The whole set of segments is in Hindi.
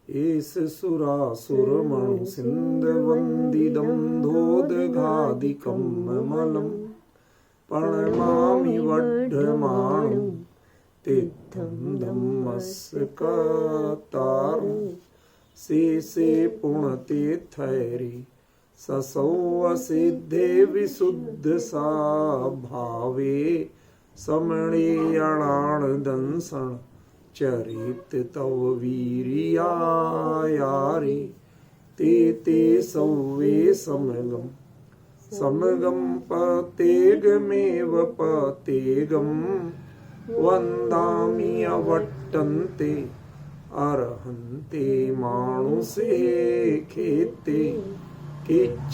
एष सुरासुरमणु सिन्धवन्दिदं धोदघादिकं ममलं प्रणमामि वढ्ढमाणं तीर्थं धम्मस्कतारं शेषे पुण्यतीर्थैरि ससौ असिद्धे विशुद्धसा भावे समणेयणानदंसण चरित तव वीर्यायारे ते ते सौवे समगम पतेगमेव पतेगम वन्दामि अवट्टन्ते अर्हन्ते मानुषे खेते किच्चारिहन्ताणं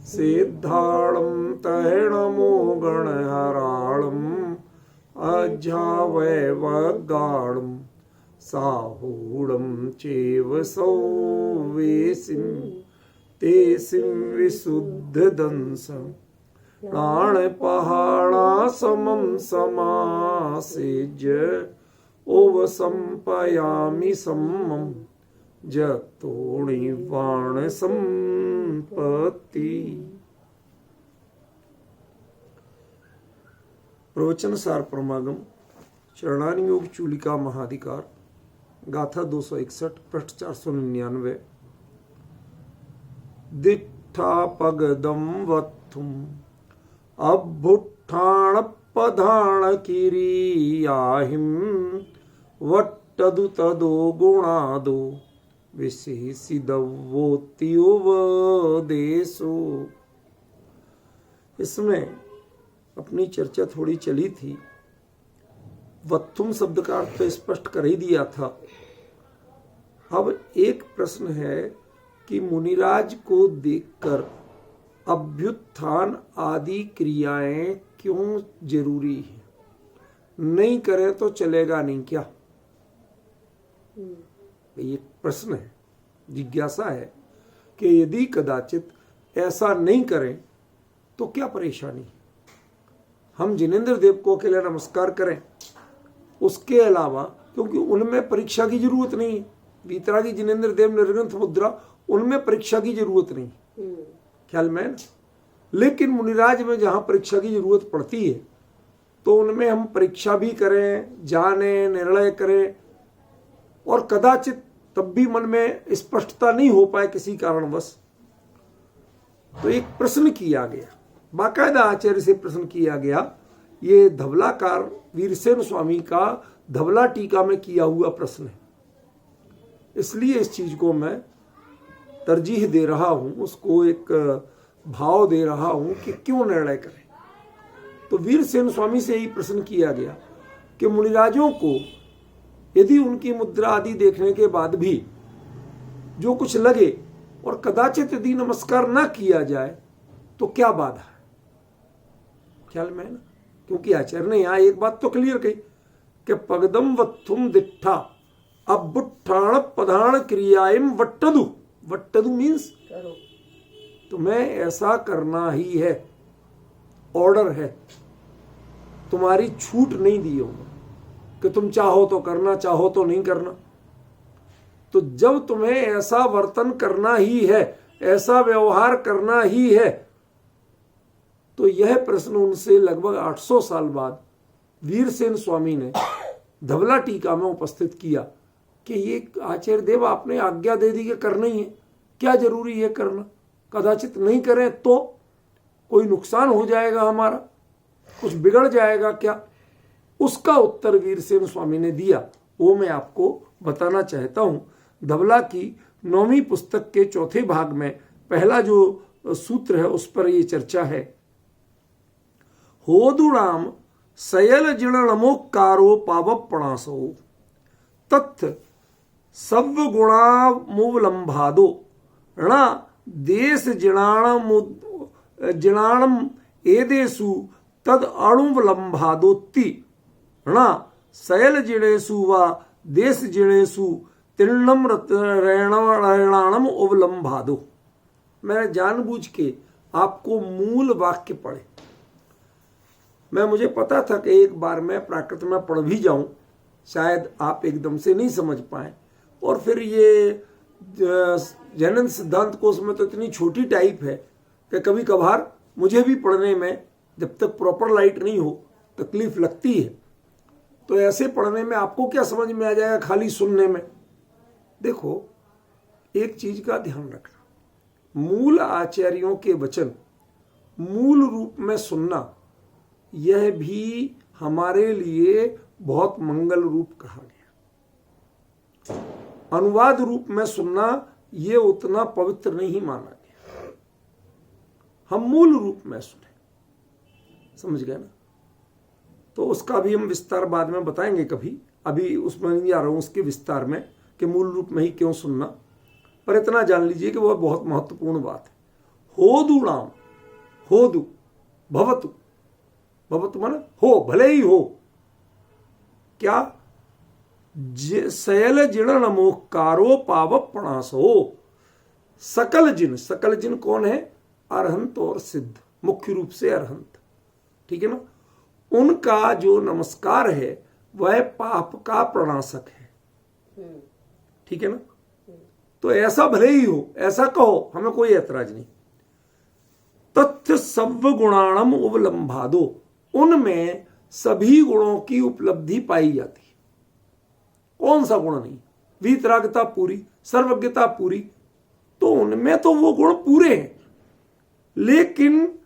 सिद्धाणं तैणमो गणहराणं अजावैवगाणं साहूढं चैव सौवेसिं तेसिं विशुद्धदंसं प्राणपहाणासमं समासेज्य ओवसंपयामि सम्मं जतोणिवाण संपत्ति। प्रवचन सार परमागम चरणानि योग चूलिका महाधिकार गाथा 261 पृष्ठ 499। दिट्ठा पगदम वत्थुम अभुट्ठाण पधाण किरियाहिम वट्टदु तदो गुणादो विशेषिदवोत्योवदेशो। इसमें अपनी चर्चा थोड़ी चली थी। वत्थुम शब्द का अर्थ तो स्पष्ट कर ही दिया था। अब एक प्रश्न है कि मुनिराज को देखकर अभ्युत्थान आदि क्रियाएं क्यों जरूरी है? नहीं करें तो चलेगा नहीं क्या? ये प्रश्न है, जिज्ञासा है कि यदि कदाचित ऐसा नहीं करें तो क्या परेशानी? हम जिनेंद्र देव को अकेले नमस्कार करें, उसके अलावा क्योंकि उनमें परीक्षा की जरूरत नहीं है। वीतरागी जिनेंद्र देव निर्ग्रंथ मुद्रा, उनमें परीक्षा की जरूरत नहीं, ख्याल में। लेकिन मुनिराज में जहां परीक्षा की जरूरत पड़ती है तो उनमें हम परीक्षा भी करें, जाने, निर्णय करें, और कदाचित तब भी मन में स्पष्टता नहीं हो पाए किसी कारणवश, तो एक प्रश्न किया गया, बाकायदा आचार्य से प्रश्न किया गया। ये धवलाकार वीरसेन स्वामी का धवला टीका में किया हुआ प्रश्न है, इसलिए इस चीज को मैं तरजीह दे रहा हूं, उसको एक भाव दे रहा हूं कि क्यों निर्णय करें। तो वीरसेन स्वामी से यही प्रश्न किया गया कि मुनिराजों को यदि उनकी मुद्रा आदि देखने के बाद भी जो कुछ लगे और कदाचित यदि नमस्कार न किया जाए तो क्या बाधा है? ख्याल में ना, क्योंकि आचार्य ने यहां एक बात तो क्लियर कही कि पगदम वत्थुम दिट्ठा अबुट्ठाण पधाण क्रियाएम वट्टदु। वट्टदु मीन्स तुम्हें ऐसा करना ही है, ऑर्डर है, तुम्हारी छूट नहीं दी होगी कि तुम चाहो तो करना, चाहो तो नहीं करना। तो जब तुम्हें ऐसा वर्तन करना ही है, ऐसा व्यवहार करना ही है, तो यह प्रश्न उनसे लगभग 800 साल बाद वीरसेन स्वामी ने धवला टीका में उपस्थित किया कि ये आचार्य देव आपने आज्ञा दे दी कि करना ही है, क्या जरूरी है करना? कदाचित नहीं करें तो कोई नुकसान हो जाएगा, हमारा कुछ बिगड़ जाएगा क्या? उसका उत्तर वीरसेन स्वामी ने दिया, वो मैं आपको बताना चाहता हूं। धवला की 9वीं पुस्तक के 4थे भाग में पहला जो सूत्र है उस पर ये चर्चा है। होदुणाम सयल जिणनमोकारो पावपणासो तत् सव्य गुणामुवलंभादो ऋणा देश जिणाणम एदेशु तद अणुवलंभादोत्ति ऋणा सयल जिणेशु व देश जिणेशु तिर्णम रैणाणम उवलंभादो। मैं जानबूझ के आपको मूल वाक्य पढ़े, मुझे पता था कि एक बार मैं प्राकृत में पढ़ भी जाऊं, शायद आप एकदम से नहीं समझ पाए। और फिर ये जैन सिद्धांत कोश में तो इतनी छोटी टाइप है कि कभी कभार मुझे भी पढ़ने में जब तक प्रॉपर लाइट नहीं हो तकलीफ लगती है। तो ऐसे पढ़ने में आपको क्या समझ में आ जाएगा खाली सुनने में। देखो, एक चीज का ध्यान रखना, मूल आचार्यों के वचन मूल रूप में सुनना, यह भी हमारे लिए बहुत मंगल रूप कहा गया। अनुवाद रूप में सुनना ये उतना पवित्र नहीं माना गया। हम मूल रूप में सुने, समझ गए ना। तो उसका भी हम विस्तार बाद में बताएंगे कभी, अभी उसमें नहीं आ रहा हूं उसके विस्तार में कि मूल रूप में ही क्यों सुनना। पर इतना जान लीजिए कि वह बहुत महत्वपूर्ण बात है। होदुणाम, होदु भवतु, भवतु माने हो, भले ही हो। क्या? सयल जिण नमोकारो पावक प्रणासो। सकल जिन, सकल जिन कौन है? अरहंत और सिद्ध, मुख्य रूप से अरहंत, ठीक है ना। उनका जो नमस्कार है वह पाप का प्रणाशक है, ठीक है ना। तो ऐसा भले ही हो, ऐसा कहो, हमें कोई ऐतराज नहीं। तथ्य सव्य गुणाणम उपलम्भादो, उनमें सभी गुणों की उपलब्धि पाई जाती है। कौन सा गुण नहीं? वीतरागता पूरी, सर्वज्ञता पूरी, तो उनमें तो वो गुण पूरे हैं। लेकिन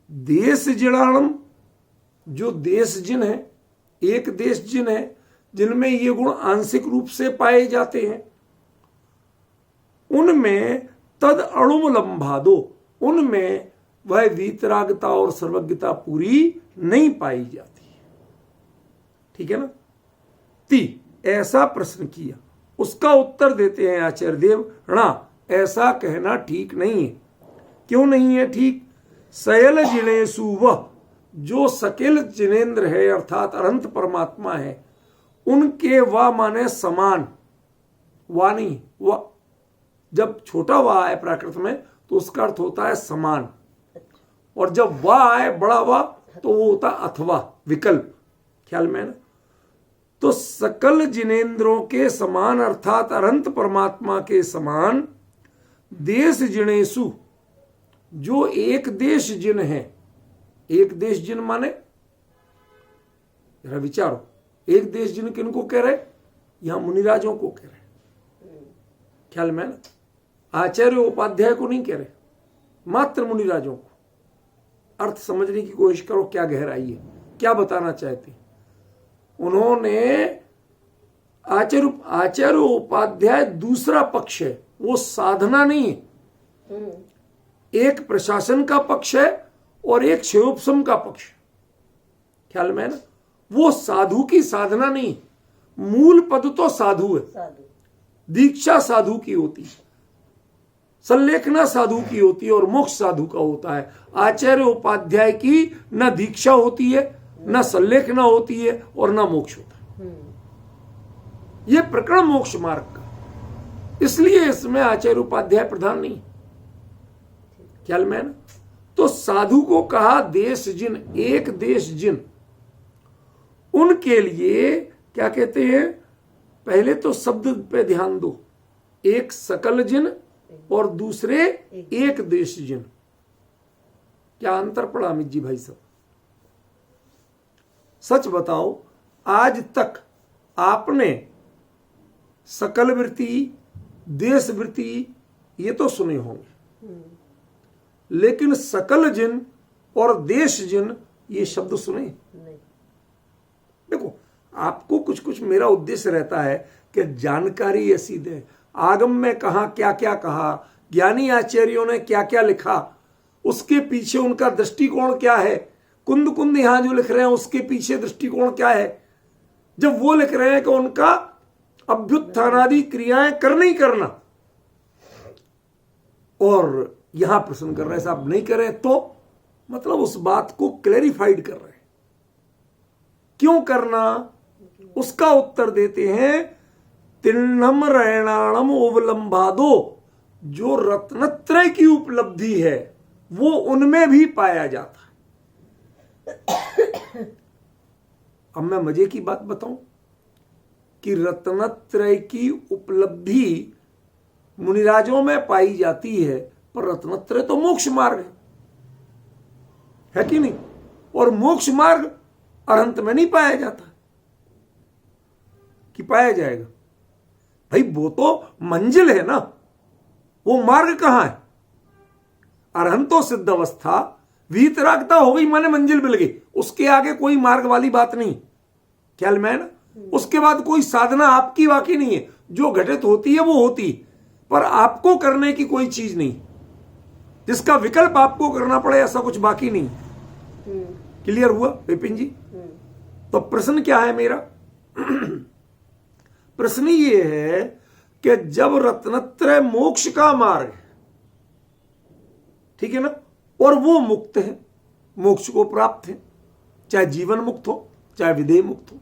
देश जिणाणम, जो देश जिन है, एक देश जिन है जिनमें ये गुण आंशिक रूप से पाए जाते हैं, उनमें तद अणुमलंभादो, उनमें वह वीतरागता और सर्वज्ञता पूरी नहीं पाई जाती है, ठीक है ना। ऐसा प्रश्न किया, उसका उत्तर देते हैं आचार्य देव, हाँ ऐसा कहना ठीक नहीं है। क्यों नहीं है ठीक? सयल जिनेसु, वह जो सकेल जिनेन्द्र है अर्थात अनंत परमात्मा है, उनके वा माने समान, वा नहीं, वा जब छोटा वा आए प्राकृत में तो उसका अर्थ होता है समान, और जब वा आए बड़ा वा तो वो होता अथवा, विकल्प, ख्याल में ना। तो सकल जिनेन्द्रों के समान अर्थात अनंत परमात्मा के समान देश जिनेसु, जो एक देश जिन है, एक देश जिन माने, जरा विचारो, एक देश जिन किनको कह रहे? यहां मुनिराजों को कह रहे, ख्याल में ना। आचार्य उपाध्याय को नहीं कह रहे, मात्र मुनिराजों को। अर्थ समझने की कोशिश करो, क्या गहराई है, क्या बताना चाहते हैं उन्होंने। आचार्य उपाध्याय दूसरा पक्ष है, वो साधना नहीं है। एक प्रशासन का पक्ष है और एक क्षयोपशम का पक्ष, ख्याल में है ना। वो साधु की साधना नहीं, मूल पद तो साधु है, दीक्षा साधु की होती है, संलेखना साधु की होती है और मोक्ष साधु का होता है। आचार्य उपाध्याय की न दीक्षा होती है, न संलेखना होती है और न मोक्ष होता है। यह प्रकरण मोक्ष मार्ग का, इसलिए इसमें आचार्य उपाध्याय प्रधान नहीं, ख्याल में है ना। तो साधु को कहा देश जिन, एक देश जिन, उनके लिए क्या कहते हैं? पहले तो शब्द पे ध्यान दो, एक सकल जिन और दूसरे एक देश जिन। क्या अंतर पड़ा अमित जी भाई साहब? सच बताओ, आज तक आपने सकल वृत्ति, देश वृत्ति ये तो सुने होंगे, लेकिन सकल जिन और देश जिन ये शब्द सुने नहीं। देखो, आपको कुछ कुछ मेरा उद्देश्य रहता है कि जानकारी ऐसी दे, आगम में कहा क्या क्या कहा, ज्ञानी आचार्यों ने क्या क्या लिखा, उसके पीछे उनका दृष्टिकोण क्या है, कुंद कुंद यहां जो लिख रहे हैं उसके पीछे दृष्टिकोण क्या है। जब वो लिख रहे हैं कि उनका अभ्युत्थानादि क्रियाएं करना ही करना, और यहां प्रश्न कर रहे हैं साहब नहीं करे, तो मतलब उस बात को क्लैरिफाइड कर रहे हैं। क्यों करना? उसका उत्तर देते हैं तिन्नम रैणाणम अवलंबादो, जो रत्नत्रय की उपलब्धि है वो उनमें भी पाया जाता है। अब मैं मजे की बात बताऊं, कि रत्नत्रय की उपलब्धि मुनिराजों में पाई जाती है, पर रत्नत्रय तो मोक्ष मार्ग है कि नहीं? और मोक्ष मार्ग अरहंत में नहीं पाया जाता कि पाया जाएगा? भाई वो तो मंजिल है ना, वो मार्ग कहां है? अरहंतो सिद्ध अवस्था, वीतरागता हो गई माने मंजिल मिल गई, उसके आगे कोई मार्ग वाली बात नहीं। ख्याल में है ना? उसके बाद कोई साधना आपकी वाकी नहीं है, जो घटित होती है वो होती है, पर आपको करने की कोई चीज नहीं, जिसका विकल्प आपको करना पड़े ऐसा कुछ बाकी नहीं। क्लियर हुआ विपिन जी? तो प्रश्न क्या है मेरा? प्रश्न ये है कि जब रत्नत्रय मोक्ष का मार्ग है, ठीक है ना, और वो मुक्त है, मोक्ष को प्राप्त है, चाहे जीवन मुक्त हो चाहे विदेह मुक्त हो,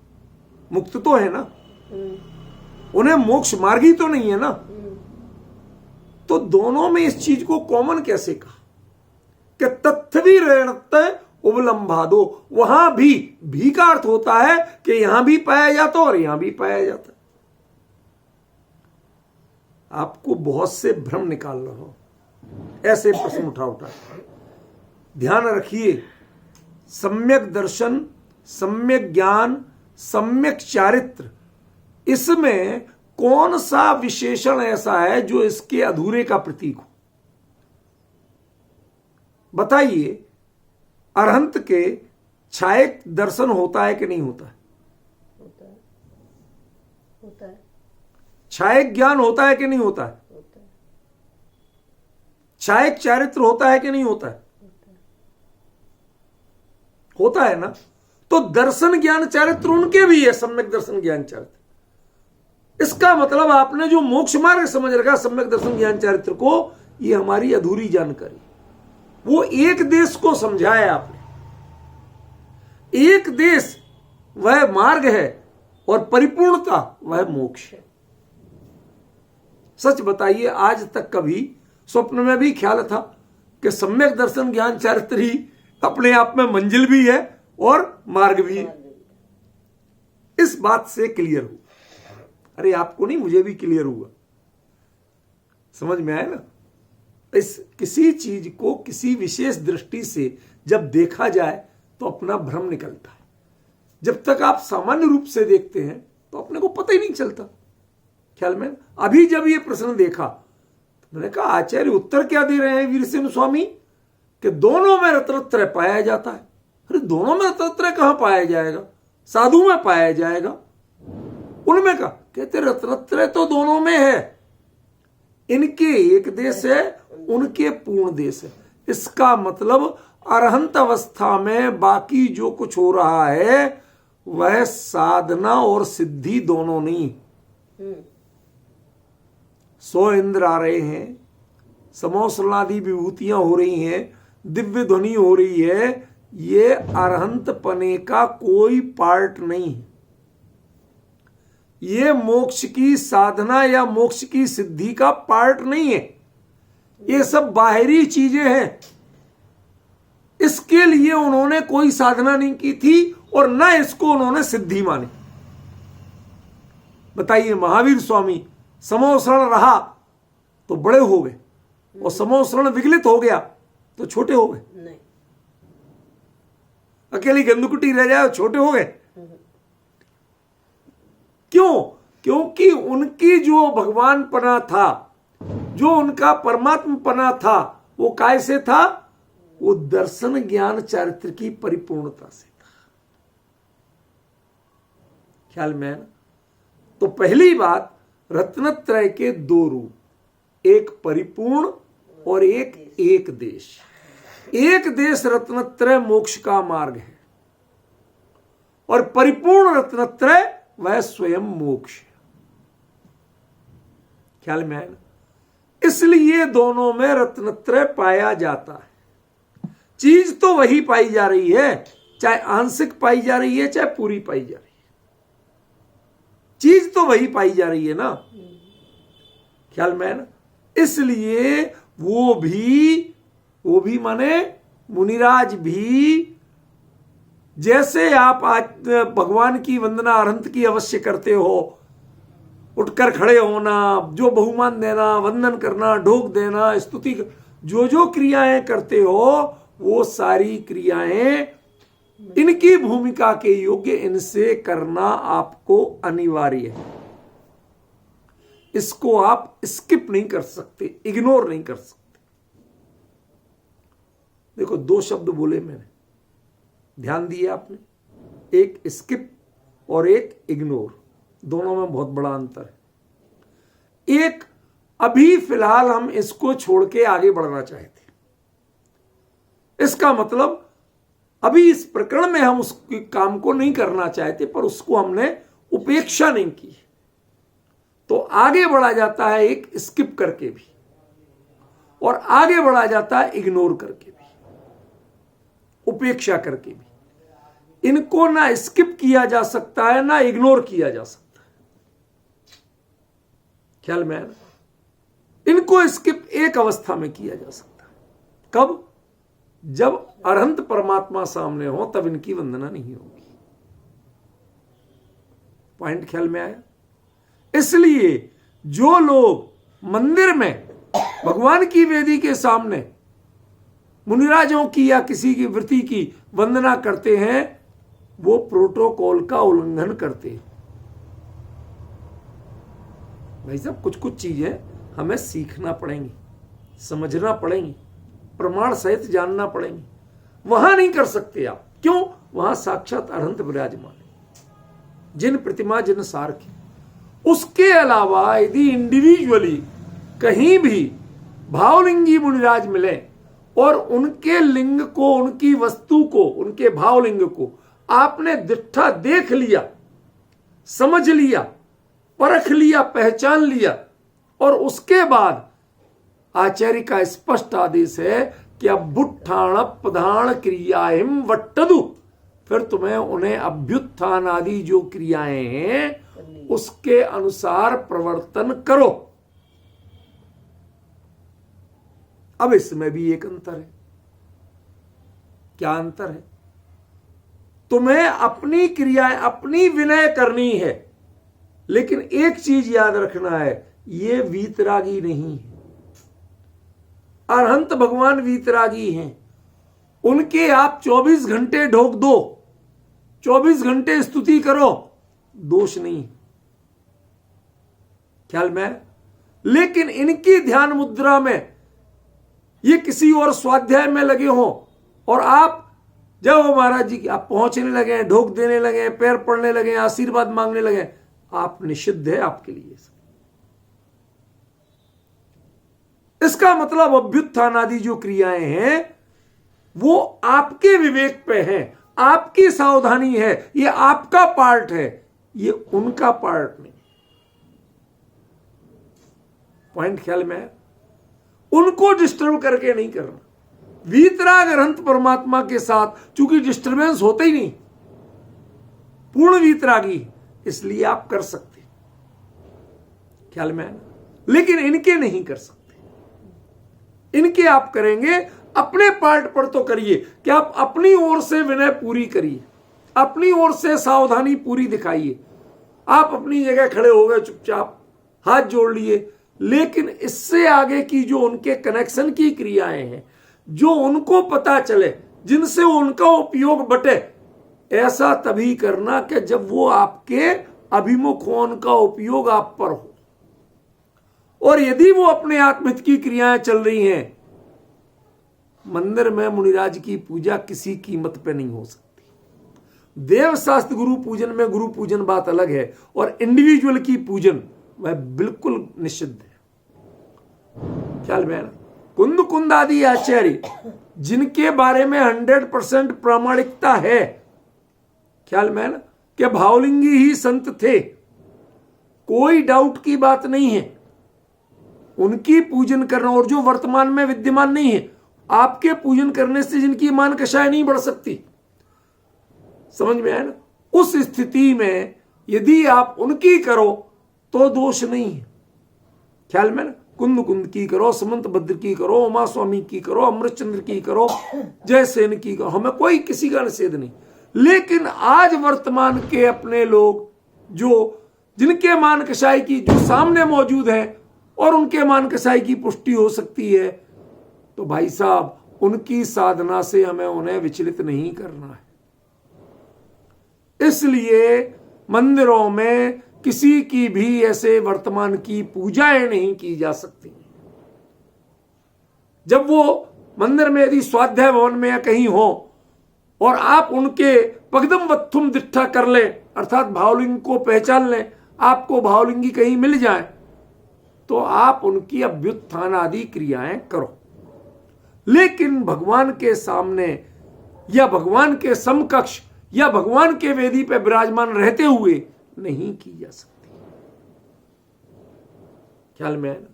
मुक्त तो है ना, उन्हें मोक्ष मार्ग ही तो नहीं है ना। तो दोनों में इस चीज को कॉमन कैसे कहा कि तत्वी रेणत्य उबलंभादो, वहां भी का अर्थ होता है कि यहां भी पाया जाता और यहां भी पाया जाता। आपको बहुत से भ्रम निकाल रहा हूं, ऐसे प्रश्न उठा ध्यान रखिए। सम्यक दर्शन, सम्यक ज्ञान, सम्यक चारित्र, इसमें कौन सा विशेषण ऐसा है जो इसके अधूरे का प्रतीक हो? बताइए। अरहंत के छायक दर्शन होता है कि नहीं होता है? होता है। छायक ज्ञान होता है कि नहीं होता है? छायक चारित्र होता है कि नहीं होता है? होता है ना। तो दर्शन ज्ञान चारित्र उनके भी है, सम्यक दर्शन ज्ञान चारित्र। इसका मतलब आपने जो मोक्ष मार्ग समझ रखा सम्यक दर्शन ज्ञान चारित्र को, ये हमारी अधूरी जानकारी। वो एक देश को समझाया आपने, एक देश वह मार्ग है और परिपूर्णता वह मोक्ष है। सच बताइए, आज तक कभी स्वप्न में भी ख्याल था कि सम्यक दर्शन ज्ञान चारित्र ही अपने आप में मंजिल भी है और मार्ग भी है? इस बात से क्लियर हो। अरे आपको नहीं, मुझे भी क्लियर हुआ। समझ में आया ना? इस किसी चीज को किसी विशेष दृष्टि से जब देखा जाए तो अपना भ्रम निकलता है। जब तक आप सामान्य रूप से देखते हैं तो अपने को पता ही नहीं चलता। ख्याल में? अभी जब ये प्रश्न देखा तो मैंने कहा आचार्य उत्तर क्या दे रहे हैं वीरसेन स्वामी कि दोनों में रत्नत्रय पाया जाता है। अरे दोनों में रत्नत्रय कहां पाया जाएगा? साधु में पाया जाएगा। उनमें कहा, कहते रत्नत्रय तो दोनों में है, इनके एक देश है, उनके पूर्ण देश है। इसका मतलब अरहंत अवस्था में बाकी जो कुछ हो रहा है वह साधना और सिद्धि दोनों नहीं। 100 इंद्र आ रहे हैं, समोसलादि विभूतियां हो रही हैं, दिव्य ध्वनि हो रही है, ये अरहंत पने का कोई पार्ट नहीं है। ये मोक्ष की साधना या मोक्ष की सिद्धि का पार्ट नहीं है। ये सब बाहरी चीजें हैं। इसके लिए उन्होंने कोई साधना नहीं की थी और न इसको उन्होंने सिद्धि मानी। बताइए, महावीर स्वामी समोसरण रहा तो बड़े हो गए और समोसरण विगलित हो गया तो छोटे हो गए? नहीं। अकेली गंदकुटी रह जाए छोटे हो गए? क्यों? क्योंकि उनकी जो भगवान पना था, जो उनका परमात्मा पना था, वो काय से था? वो दर्शन ज्ञान चारित्र की परिपूर्णता से था। ख्याल में है ना? तो पहली बात, रत्नत्रय के दो रूप, एक परिपूर्ण और एक देश। एक देश रत्नत्रय मोक्ष का मार्ग है और परिपूर्ण रत्नत्रय वह स्वयं मोक्ष है। ख्याल में है ना? इसलिए दोनों में रत्नत्रय पाया जाता है। चीज तो वही पाई जा रही है, चाहे आंशिक पाई जा रही है चाहे पूरी पाई जा रही है, चीज तो वही पाई जा रही है ना। ख्याल में है ना? इसलिए वो भी माने मुनिराज भी, जैसे आप आज भगवान की वंदना अरहंत की अवश्य करते हो उठकर खड़े होना, जो बहुमान देना, वंदन करना, ढोक देना, स्तुति, जो जो क्रियाएं करते हो वो सारी क्रियाएं इनकी भूमिका के योग्य, इनसे करना आपको अनिवार्य है। इसको आप स्किप नहीं कर सकते, इग्नोर नहीं कर सकते। देखो, दो शब्द बोले मैंने, ध्यान दिया आपने, एक स्किप और एक इग्नोर, दोनों में बहुत बड़ा अंतर है। एक, अभी फिलहाल हम इसको छोड़ के आगे बढ़ना चाहते, इसका मतलब अभी इस प्रकरण में हम उस काम को नहीं करना चाहते, पर उसको हमने उपेक्षा नहीं की, तो आगे बढ़ा जाता है एक स्किप करके भी, और आगे बढ़ा जाता है इग्नोर करके भी, उपेक्षा करके भी। इनको ना स्किप किया जा सकता है ना इग्नोर किया जा सकता है, ख्याल में है ना? इनको स्किप एक अवस्था में किया जा सकता है, कब? जब अरहंत परमात्मा सामने हो, तब इनकी वंदना नहीं होगी। पॉइंट ख्याल में आया? इसलिए जो लोग मंदिर में भगवान की वेदी के सामने मुनिराजों की या किसी की वृत्ति की वंदना करते हैं, वो प्रोटोकॉल का उल्लंघन करते हैं। भाई साहब, कुछ कुछ चीजें हमें सीखना पड़ेंगी, समझना पड़ेंगी, प्रमाण सहित जानना पड़ेंगे। वहां नहीं कर सकते आप, क्यों? वहां साक्षात अरहंत विराजमान है, जिन प्रतिमा जिन सार की। उसके अलावा यदि इंडिविजुअली कहीं भी भावलिंगी मुनिराज मिले और उनके लिंग को, उनकी वस्तु को, उनके भावलिंग को आपने दिट्ठा देख लिया, समझ लिया, परख लिया, पहचान लिया, और उसके बाद आचार्य का स्पष्ट आदेश है कि अब बुट्ठाण प्रधान क्रियाएं वट्टदु, फिर तुम्हें उन्हें अभ्युत्थान आदि जो क्रियाएं हैं उसके अनुसार प्रवर्तन करो। अब इसमें भी एक अंतर है। क्या अंतर है? तुम्हें अपनी क्रियाएं, अपनी विनय करनी है, लेकिन एक चीज याद रखना है, ये वीतरागी नहीं है। अरहंत भगवान वीतरागी हैं, उनके आप 24 घंटे ढोक दो, 24 घंटे स्तुति करो, दोष नहीं, ख्याल में? लेकिन इनकी ध्यान मुद्रा में ये किसी और स्वाध्याय में लगे हो, और आप जब महाराज जी की आप पहुंचने लगे, ढोक देने लगे, पैर पड़ने लगे, आशीर्वाद मांगने लगे, आप निषिद्ध है आपके लिए। इसका मतलब अभ्युत्थान आदि जो क्रियाएं हैं वो आपके विवेक पे हैं, आपकी सावधानी है, ये आपका पार्ट है, ये उनका पार्ट नहीं। पॉइंट ख्याल में है? उनको डिस्टर्ब करके नहीं करना। वीतराग अरहंत परमात्मा के साथ चूंकि डिस्टर्बेंस होता ही नहीं, पूर्ण वीतरागी, इसलिए आप कर सकते, ख्याल में है ना? लेकिन इनके नहीं कर सकते। इनके आप करेंगे, अपने पार्ट पर तो करिए कि आप अपनी ओर से विनय पूरी करिए, अपनी ओर से सावधानी पूरी दिखाइए। आप अपनी जगह खड़े हो गए, चुपचाप हाथ जोड़ लिए, लेकिन इससे आगे की जो उनके कनेक्शन की क्रियाएं हैं, जो उनको पता चले, जिनसे उनका उपयोग बटे, ऐसा तभी करना कि जब वो आपके अभिमुख हो, उनका उपयोग आप पर हो। और यदि वो अपने आत्महित की क्रियाएं चल रही हैं, मंदिर में मुनिराज की पूजा किसी कीमत पे नहीं हो सकती। देव शास्त्र गुरु पूजन में गुरु पूजन बात अलग है, और इंडिविजुअल की पूजन वह बिल्कुल निषिद्ध है, ख्याल में है ना? कुंद कुंद आदि आचार्य जिनके बारे में 100% प्रामाणिकता है, ख्याल में है ना, कि भावलिंगी ही संत थे, कोई डाउट की बात नहीं है, उनकी पूजन करना, और जो वर्तमान में विद्यमान नहीं है, आपके पूजन करने से जिनकी मान कषाय नहीं बढ़ सकती, समझ में आया ना? उस स्थिति में यदि आप उनकी करो तो दोष नहीं है, ख्याल में ना? कुंद कुंद की करो, समंत भद्र की करो, उमा स्वामी की करो, अमृतचंद्र की करो, जयसेन की करो, हमें कोई किसी का निषेध नहीं। लेकिन आज वर्तमान के अपने लोग जो जिनके मान कसाई की जो सामने मौजूद है और उनके मान कसाई की पुष्टि हो सकती है, तो भाई साहब उनकी साधना से हमें उन्हें विचलित नहीं करना है। इसलिए मंदिरों में किसी की भी ऐसे वर्तमान की पूजाएं नहीं की जा सकती। जब वो मंदिर में यदि स्वाध्याय भवन में या कहीं हो और आप उनके पगदम वत्थुम दिट्ठा कर लें, अर्थात भावलिंग को पहचान लें, आपको भावलिंगी कहीं मिल जाए, तो आप उनकी अभ्युत्थान आदि क्रियाएं करो। लेकिन भगवान के सामने या भगवान के समकक्ष या भगवान के वेदी पर विराजमान रहते हुए नहीं की जा सकती। ख्याल में है ना?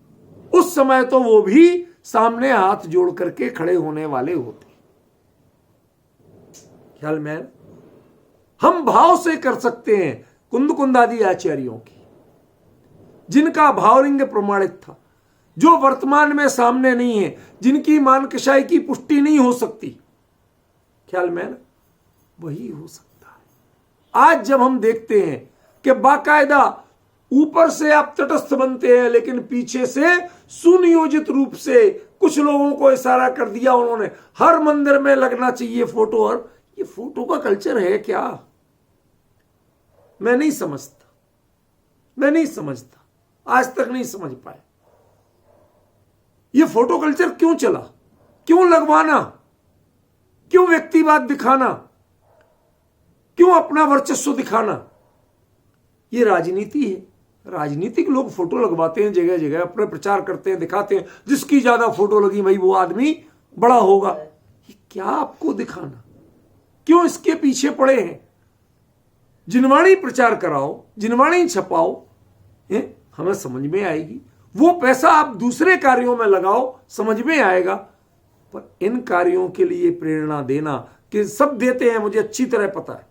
उस समय तो वो भी सामने हाथ जोड़ करके खड़े होने वाले होते। ख्याल में है ना? हम भाव से कर सकते हैं कुंद कुंदादि आचार्यों की, जिनका भावलिंग प्रमाणित था, जो वर्तमान में सामने नहीं है, जिनकी मानकशाही की पुष्टि नहीं हो सकती। ख्याल में है ना? वही हो सकता है। आज जब हम देखते हैं कि बाकायदा ऊपर से आप तटस्थ बनते हैं, लेकिन पीछे से सुनियोजित रूप से कुछ लोगों को इशारा कर दिया उन्होंने, हर मंदिर में लगना चाहिए फोटो। और ये फोटो का कल्चर है क्या? मैं नहीं समझता, आज तक नहीं समझ पाए। ये फोटो कल्चर क्यों चला? क्यों लगवाना? क्यों व्यक्तिवाद दिखाना? क्यों अपना वर्चस्व दिखाना? ये राजनीति है। राजनीतिक लोग फोटो लगवाते हैं जगह जगह, अपने प्रचार करते हैं, दिखाते हैं, जिसकी ज्यादा फोटो लगी भाई वो आदमी बड़ा होगा। ये क्या आपको दिखाना? क्यों इसके पीछे पड़े हैं? जिनवाणी प्रचार कराओ, जिनवाणी छपाओ, हमें समझ में आएगी। वो पैसा आप दूसरे कार्यों में लगाओ, समझ में आएगा। पर इन कार्यों के लिए प्रेरणा देना कि सब देते हैं, मुझे अच्छी तरह पता है,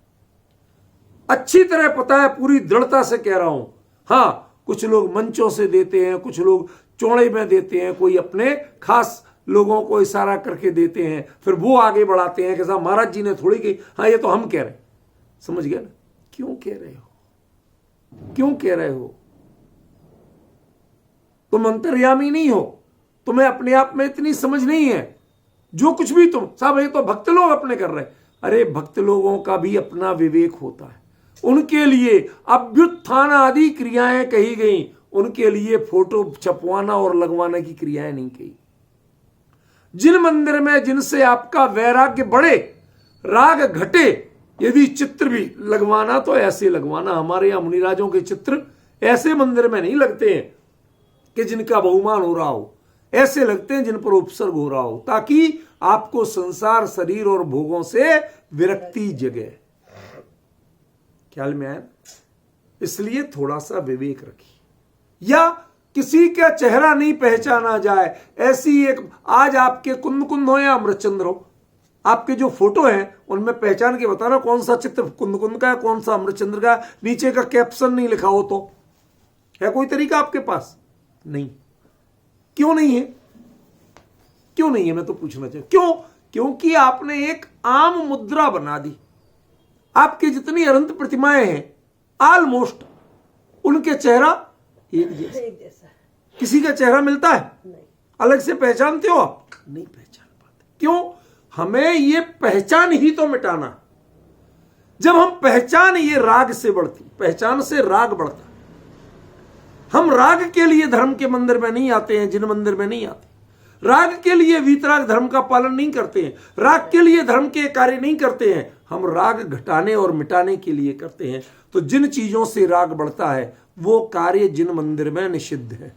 अच्छी तरह पता है, पूरी दृढ़ता से कह रहा हूं। हां, कुछ लोग मंचों से देते हैं, कुछ लोग चौड़े में देते हैं, कोई अपने खास लोगों को इशारा करके देते हैं, फिर वो आगे बढ़ाते हैं कि साहब महाराज जी ने थोड़ी की, हाँ ये तो हम कह रहे हैं। समझ गए ना? क्यों कह रहे हो? क्यों कह रहे हो? तुम अंतर्यामी नहीं हो, तुम्हें अपने आप में इतनी समझ नहीं है। जो कुछ भी तुम साहब, ये तो भक्त लोग अपने कर रहे हैं। अरे भक्त लोगों का भी अपना विवेक होता है। उनके लिए अभ्युत्थान आदि क्रियाएं कही गई, उनके लिए फोटो छपवाना और लगवाना की क्रियाएं नहीं कही। जिन मंदिर में जिनसे आपका वैराग्य बढ़े, राग घटे, यदि चित्र भी लगवाना तो ऐसे लगवाना। हमारे यहां मुनिराजों के चित्र ऐसे मंदिर में नहीं लगते हैं कि जिनका बहुमान हो रहा हो, ऐसे लगते हैं जिन पर उपसर्ग हो रहा हो, ताकि आपको संसार, शरीर और भोगों से विरक्ति जगे। ख्याल में आया? इसलिए थोड़ा सा विवेक रखिए। या किसी का चेहरा नहीं पहचाना जाए, ऐसी एक, आज आपके कुंद कुंद हो या अमृतचंद्र हो, आपके जो फोटो हैं उनमें पहचान के बताना कौन सा चित्र कुंद कुंद का है, कौन सा अमृतचंद्र का। नीचे का कैप्शन नहीं लिखा हो तो है कोई तरीका आपके पास? नहीं। क्यों नहीं है? क्यों नहीं है? मैं तो पूछना चाहिए क्यों? क्योंकि आपने एक आम मुद्रा बना दी। आपकी जितनी अनंत प्रतिमाएं हैं, ऑलमोस्ट उनके चेहरा एक जैसा। किसी का चेहरा मिलता है? नहीं। अलग से पहचानते हो आप? नहीं पहचान पाते। क्यों? हमें ये पहचान ही तो मिटाना। जब हम पहचान, ये राग से बढ़ती, पहचान से राग बढ़ता। हम राग के लिए धर्म के मंदिर में नहीं आते हैं, जिन मंदिर में नहीं आते। राग के लिए वीतराग धर्म का पालन नहीं करते हैं, राग के लिए धर्म के कार्य नहीं करते हैं। हम राग घटाने और मिटाने के लिए करते हैं। तो जिन चीजों से राग बढ़ता है वो कार्य जिन मंदिर में निषिद्ध है।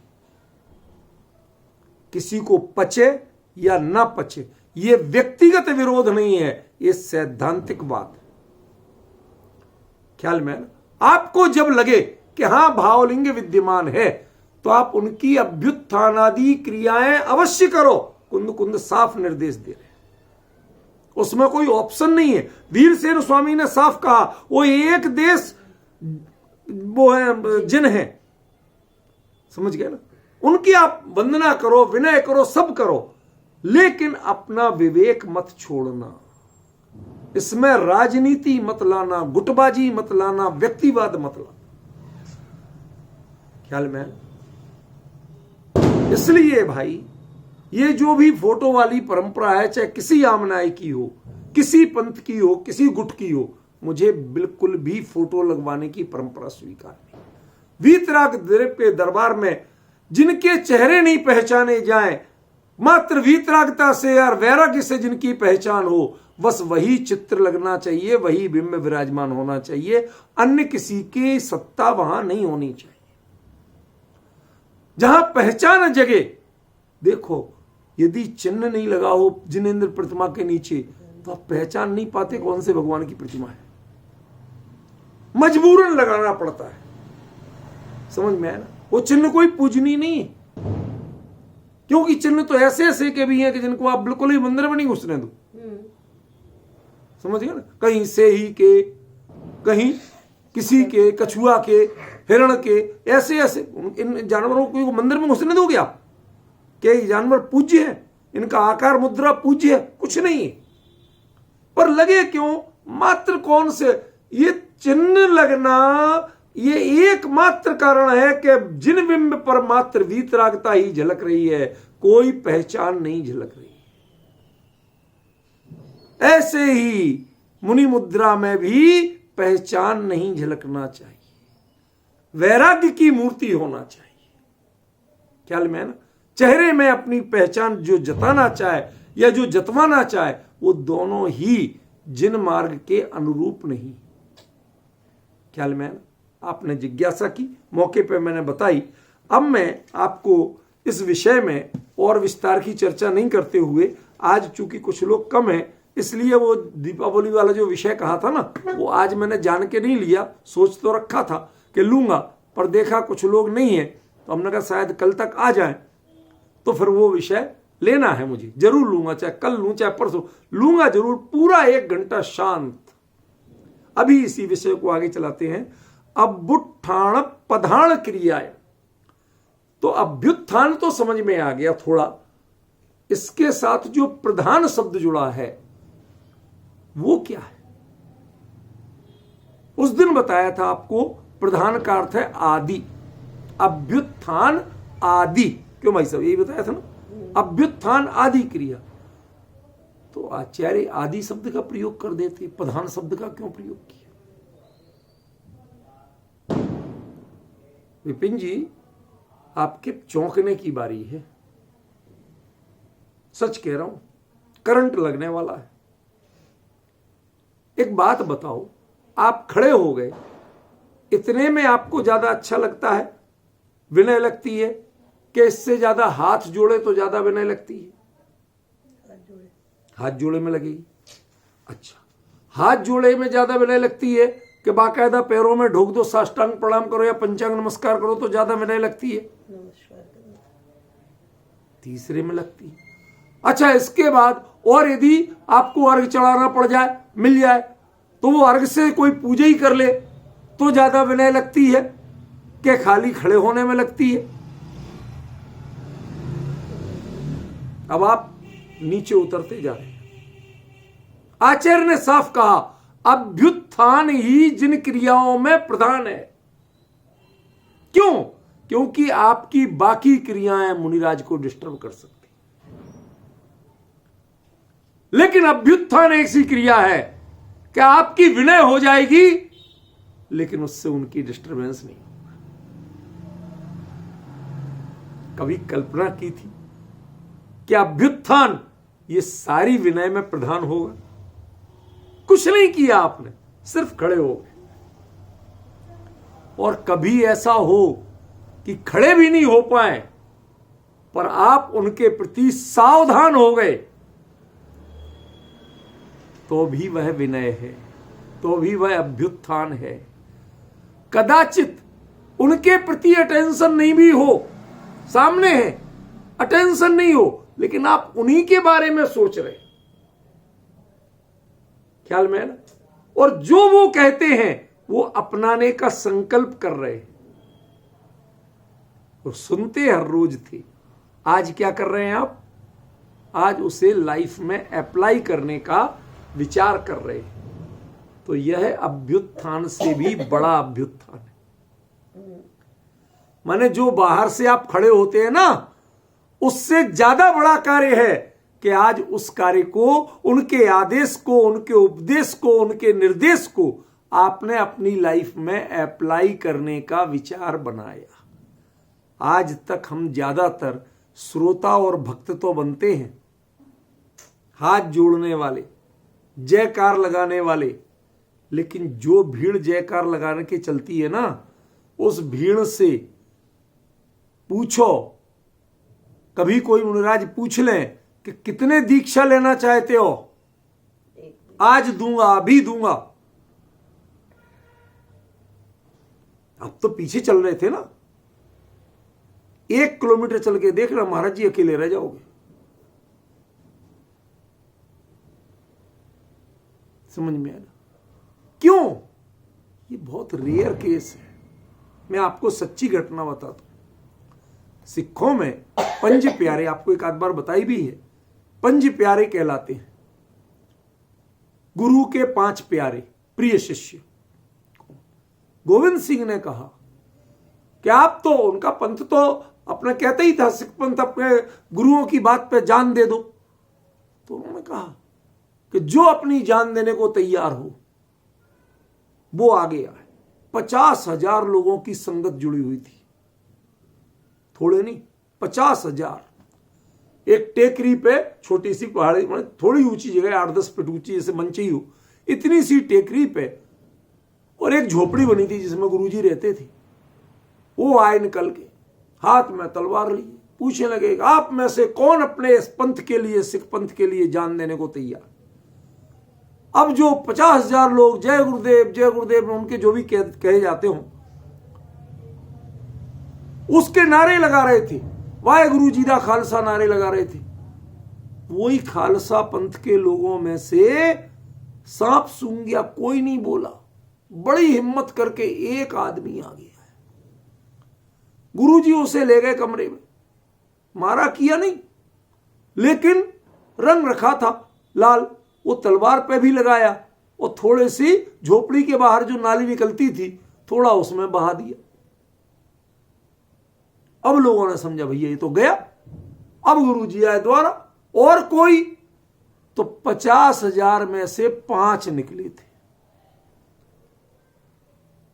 किसी को पचे या ना पचे, ये व्यक्तिगत विरोध नहीं है, ये सैद्धांतिक बात है। ख्याल में? आपको जब लगे कि हां भावलिंग विद्यमान है, तो आप उनकी अभ्युत्थानादि क्रियाएं अवश्य करो। कुंद कुंद साफ निर्देश दे रहे, उसमें कोई ऑप्शन नहीं है। वीरसेन स्वामी ने साफ कहा, वो एक देश वो है, जिन है। समझ गए ना? उनकी आप वंदना करो, विनय करो, सब करो, लेकिन अपना विवेक मत छोड़ना। इसमें राजनीति मत लाना, गुटबाजी मत लाना, व्यक्तिवाद मत लाना। ख्याल में? इसलिए भाई ये जो भी फोटो वाली परंपरा है, चाहे किसी आमनाय की हो, किसी पंथ की हो, किसी गुट की हो, मुझे बिल्कुल भी फोटो लगवाने की परंपरा स्वीकार नहीं। वीतराग के दरबार में जिनके चेहरे नहीं पहचाने जाएं, मात्र वीतरागता से और वैराग्य से जिनकी पहचान हो, बस वही चित्र लगना चाहिए, वही बिंब विराजमान होना चाहिए, अन्य किसी की सत्ता वहां नहीं होनी चाहिए। जहां पहचान जगे, देखो यदि चिन्ह नहीं लगा हो जिनेंद्र प्रतिमा के नीचे तो आप पहचान नहीं पाते कौन से भगवान की प्रतिमा है। मजबूरन लगाना पड़ता है, समझ में आया ना? वो चिन्ह कोई पूजनीय नहीं है, क्योंकि चिन्ह तो ऐसे ऐसे के भी हैं कि जिनको आप बिल्कुल ही मंदिर में नहीं घुसने दो। समझ गए ना? कहीं से ही के, कहीं किसी के, कछुआ के, हिरण के, ऐसे ऐसे इन जानवरों को मंदिर में घुसने दोगे आप? क्या ये जानवर पूज्य है? इनका आकार मुद्रा पूज्य है? कुछ नहीं है। पर लगे क्यों? मात्र कौन से ये चिन्ह लगना, ये एकमात्र कारण है कि जिन बिंब पर मात्र वीतरागता ही झलक रही है, कोई पहचान नहीं झलक रही। ऐसे ही मुनि मुद्रा में भी पहचान नहीं झलकना चाहिए, वैराग्य की मूर्ति होना चाहिए। ख्याल में है ना? चेहरे में अपनी पहचान जो जताना चाहे या जो जतवाना चाहे, वो दोनों ही जिन मार्ग के अनुरूप नहीं। ख्याल में है ना? आपने जिज्ञासा की, मौके पे मैंने बताई। अब मैं आपको इस विषय में और विस्तार की चर्चा नहीं करते हुए, आज चूंकि कुछ लोग कम हैं, इसलिए वो दीपावली वाला जो विषय कहा था ना, वो आज मैंने जान के नहीं लिया। सोच तो रखा था कि लूंगा, पर देखा कुछ लोग नहीं है, तो हमने कहा शायद कल तक आ जाए, तो फिर वो विषय लेना है मुझे, जरूर लूंगा, चाहे कल लूं चाहे परसों लूंगा, जरूर पूरा 1 घंटा शांत। अभी इसी विषय को आगे चलाते हैं। अभ्युत्थान पधान क्रियाएं। तो अभ्युत्थान तो समझ में आ गया थोड़ा, इसके साथ जो प्रधान शब्द जुड़ा है वो क्या है? उस दिन बताया था आपको, प्रधान का अर्थ है आदि। अभ्युत्थान आदि, क्यों भाई साहब? यही बताया था ना, अभ्युत्थान आदि क्रिया। तो आचार्य आदि शब्द का प्रयोग कर देते, प्रधान शब्द का क्यों प्रयोग किया? विपिन जी, आपके चौंकने की बारी है, सच कह रहा हूं, करंट लगने वाला है। एक बात बताओ, आप खड़े हो गए, इतने में आपको ज्यादा अच्छा लगता है, विनय लगती है, कि इससे ज्यादा हाथ जोड़े तो ज्यादा विनय लगती है? हाथ जोड़े में लगेगी। अच्छा, हाथ जोड़े में ज्यादा विनय लगती है कि बाकायदा पैरों में ढोक दो, साष्टांग प्रणाम करो या पंचांग नमस्कार करो तो ज्यादा विनय लगती है? तीसरे में लगती है। अच्छा, इसके बाद और यदि आपको अर्घ चढ़ाना पड़ जाए, मिल जाए, तो वो अर्घ से कोई पूजा ही कर ले तो ज्यादा विनय लगती है कि खाली खड़े होने में लगती है? अब आप नीचे उतरते जा रहे हैं। आचार्य ने साफ कहा, अभ्युत्थान ही जिन क्रियाओं में प्रधान है। क्यों? क्योंकि आपकी बाकी क्रियाएं मुनिराज को डिस्टर्ब कर सकती, लेकिन अभ्युत्थान ऐसी क्रिया है कि आपकी विनय हो जाएगी, लेकिन उससे उनकी डिस्टर्बेंस नहीं होगा। कभी कल्पना की थी कि अभ्युत्थान ये सारी विनय में प्रधान होगा? कुछ नहीं किया आपने, सिर्फ खड़े हो गए। और कभी ऐसा हो कि खड़े भी नहीं हो पाए, पर आप उनके प्रति सावधान हो गए, तो भी वह विनय है, तो भी वह अभ्युत्थान है। कदाचित उनके प्रति अटेंशन नहीं भी हो, सामने है, अटेंशन नहीं हो, लेकिन आप उन्हीं के बारे में सोच रहे, ख्याल में है ना? और जो वो कहते हैं वो अपनाने का संकल्प कर रहे हैं। वो सुनते हर रोज थे, आज क्या कर रहे हैं आप? आज उसे लाइफ में अप्लाई करने का विचार कर रहे हैं। तो यह अभ्युत्थान से भी बड़ा अभ्युत्थान है। माने जो बाहर से आप खड़े होते हैं ना, उससे ज्यादा बड़ा कार्य है कि आज उस कार्य को, उनके आदेश को, उनके उपदेश को, उनके निर्देश को आपने अपनी लाइफ में अप्लाई करने का विचार बनाया। आज तक हम ज्यादातर श्रोता और भक्त तो बनते हैं, हाथ जोड़ने वाले, जयकार लगाने वाले, लेकिन जो भीड़ जयकार लगाने की चलती है ना, उस भीड़ से पूछो, कभी कोई मुनिराज पूछ लें कि कितने दीक्षा लेना चाहते हो, आज दूंगा, अभी दूंगा। अब तो पीछे चल रहे थे ना, 1 किलोमीटर चल के देखना, महाराज जी अकेले रह जाओगे। समझ में आया? क्यों? ये बहुत रेयर केस है। मैं आपको सच्ची घटना बताता हूं। सिखों में पंज प्यारे, आपको एक आध बार बताई भी है, पंज प्यारे कहलाते हैं। गुरु के 5 प्यारे प्रिय शिष्य। गोविंद सिंह ने कहा कि आप तो, उनका पंथ तो अपना कहता ही था, सिख पंथ अपने गुरुओं की बात पे जान दे दो। तो उन्होंने कहा कि जो अपनी जान देने को तैयार हो वो आगे आए। 50,000 लोगों की संगत जुड़ी हुई थी, थोड़े नहीं, 50,000। एक टेकरी पे, छोटी सी पहाड़ी, थोड़ी ऊंची जगह, 8-10 फीट ऊंची, जैसे मंची हो, इतनी सी टेकरी पे, और एक झोपड़ी बनी थी जिसमें गुरुजी रहते थे। वो आए निकल के, हाथ में तलवार लिए, पूछने लगे आप में से कौन अपने इस पंथ के लिए, सिख पंथ के लिए जान देने को तैयार। अब जो 50,000 लोग जय गुरुदेव जय गुरुदेव, उनके जो भी कहे जाते हो, उसके नारे लगा रहे थे, वाहेगुरु जी दा खालसा नारे लगा रहे थे। वही खालसा पंथ के लोगों में से सांप सूंघ गया, कोई नहीं बोला। बड़ी हिम्मत करके एक आदमी आ गया है, गुरुजी उसे ले गए कमरे में, मारा किया नहीं, लेकिन रंग रखा था लाल, वो तलवार पे भी लगाया, और थोड़े सी झोपड़ी के बाहर जो नाली निकलती थी, थोड़ा उसमें बहा दिया। अब लोगों ने समझा भैया ये तो गया। अब गुरुजी आए दोबारा, और कोई, तो 50,000 में से 5 निकले थे,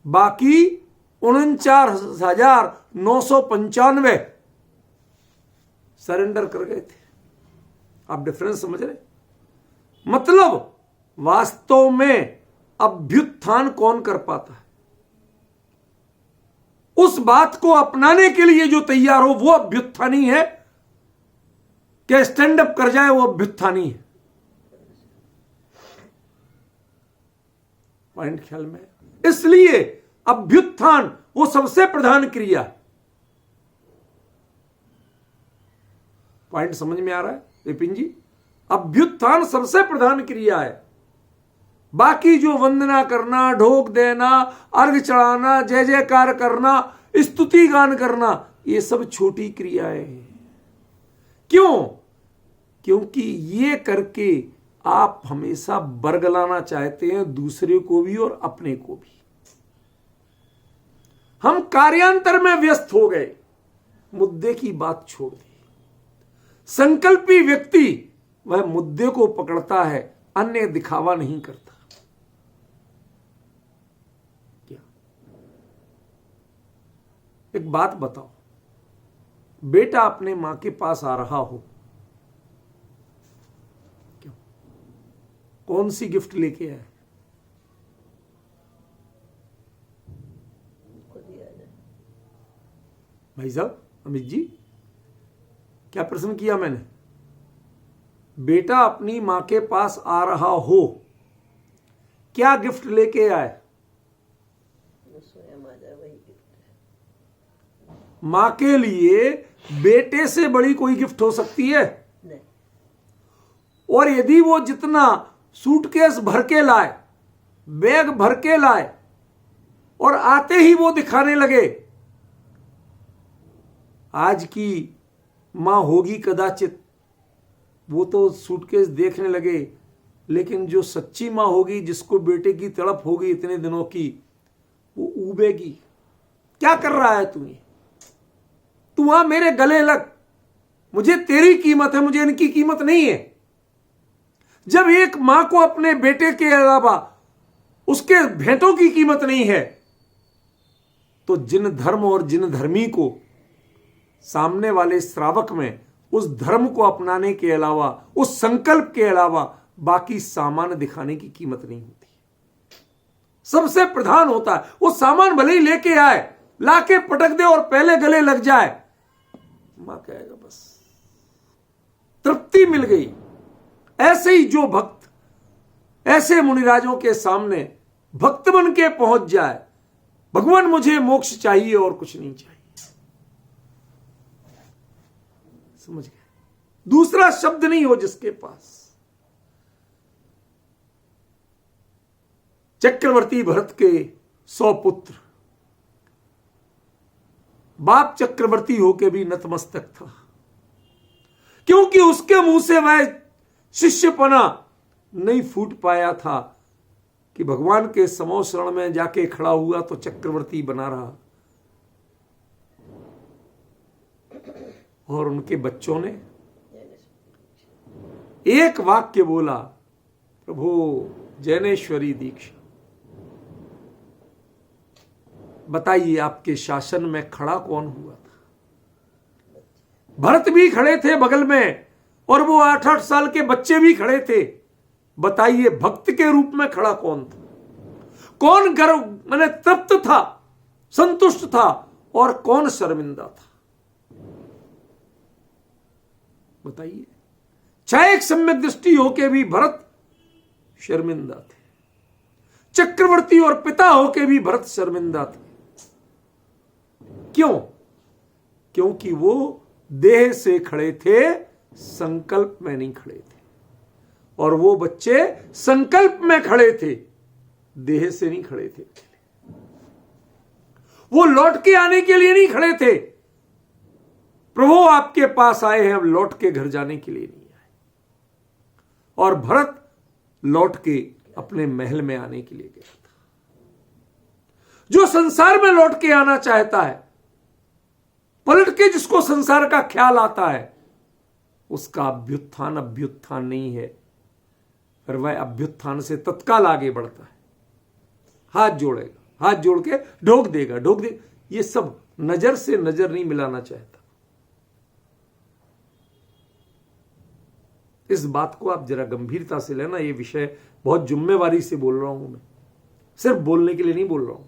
बाकी 49,995 सरेंडर कर गए थे। आप डिफरेंस समझ रहे? मतलब वास्तव में अभ्युत्थान कौन कर पाता है? उस बात को अपनाने के लिए जो तैयार हो वो अभ्युत्थानी है, कि स्टैंड अप कर जाए वो अभ्युत्थानी है। पॉइंट ख्याल में? इसलिए अभ्युत्थान वो सबसे प्रधान क्रिया है। पॉइंट समझ में आ रहा है विपिन जी? अभ्युत्थान सबसे प्रधान क्रिया है। बाकी जो वंदना करना, ढोक देना, अर्घ चढ़ाना, जय जयकार करना, स्तुति गान करना, ये सब छोटी क्रियाएं हैं। क्यों? क्योंकि ये करके आप हमेशा बरगलाना चाहते हैं, दूसरे को भी और अपने को भी। हम कार्यांतर में व्यस्त हो गए, मुद्दे की बात छोड़ दी। संकल्पी व्यक्ति वह मुद्दे को पकड़ता है, अन्य दिखावा नहीं करता। क्या? एक बात बताओ, बेटा अपने मां के पास आ रहा हो, क्यों? कौन सी गिफ्ट लेके आए? भाई साहब, अमित जी, क्या प्रश्न किया मैंने? बेटा अपनी मां के पास आ रहा हो, क्या गिफ्ट लेके आए? मां के लिए बेटे से बड़ी कोई गिफ्ट हो सकती है? नहीं। और यदि वो जितना सूटकेस भर के लाए, बैग भर के लाए, और आते ही वो दिखाने लगे, आज की मां होगी कदाचित, वो तो सूटकेस देखने लगे, लेकिन जो सच्ची मां होगी, जिसको बेटे की तड़प होगी इतने दिनों की, वो ऊबेगी, क्या कर रहा है तू ये? तू आ मेरे गले लग, मुझे तेरी कीमत है, मुझे इनकी कीमत नहीं है। जब एक मां को अपने बेटे के अलावा उसके भेंटों की कीमत नहीं है, तो जिन धर्म और जिन धर्मी को सामने वाले श्रावक में उस धर्म को अपनाने के अलावा, उस संकल्प के अलावा बाकी सामान दिखाने की कीमत नहीं होती। सबसे प्रधान होता है वो सामान भले ही लेके आए, लाके पटक दे और पहले गले लग जाए, मां कहेगा बस तृप्ति मिल गई। ऐसे ही जो भक्त ऐसे मुनिराजों के सामने भक्त बन के पहुंच जाए, भगवान मुझे मोक्ष चाहिए और कुछ नहीं चाहिए, समझ गए? दूसरा शब्द नहीं हो जिसके पास। चक्रवर्ती भरत के 100 पुत्र, बाप चक्रवर्ती होके भी नतमस्तक था, क्योंकि उसके मुंह से वह शिष्यपना नहीं फूट पाया था कि भगवान के समो शरण में जाके खड़ा हुआ तो चक्रवर्ती बना रहा। और उनके बच्चों ने एक वाक्य बोला, प्रभु जैनेश्वरी दीक्षा, बताइए आपके शासन में खड़ा कौन हुआ था? भरत भी खड़े थे बगल में और वो 8-8 साल के बच्चे भी खड़े थे। बताइए भक्त के रूप में खड़ा कौन था? कौन गर्व मैंने तृप्त था, संतुष्ट था, और कौन शर्मिंदा था? बताइए। छायक सम्यक दृष्टि होके भी भरत शर्मिंदा थे, चक्रवर्ती और पिता होके भी भरत शर्मिंदा थे। क्यों? क्योंकि वो देह से खड़े थे, संकल्प में नहीं खड़े थे। और वो बच्चे संकल्प में खड़े थे, देह से नहीं खड़े थे। वो लौट के आने के लिए नहीं खड़े थे, प्रभु आपके पास आए हैं, अब लौट के घर जाने के लिए नहीं आए। और भरत लौट के अपने महल में आने के लिए गया था। जो संसार में लौट के आना चाहता है, पलट के जिसको संसार का ख्याल आता है, उसका अभ्युत्थान नहीं है, फिर वह अभ्युत्थान से तत्काल आगे बढ़ता है। हाथ जोड़ेगा, हाथ जोड़ के ढोक देगा। ये सब नजर से नजर नहीं मिलाना चाहता। इस बात को आप जरा गंभीरता से लेना। ये विषय बहुत जिम्मेवारी से बोल रहा हूं मैं, सिर्फ बोलने के लिए नहीं बोल रहा हूं।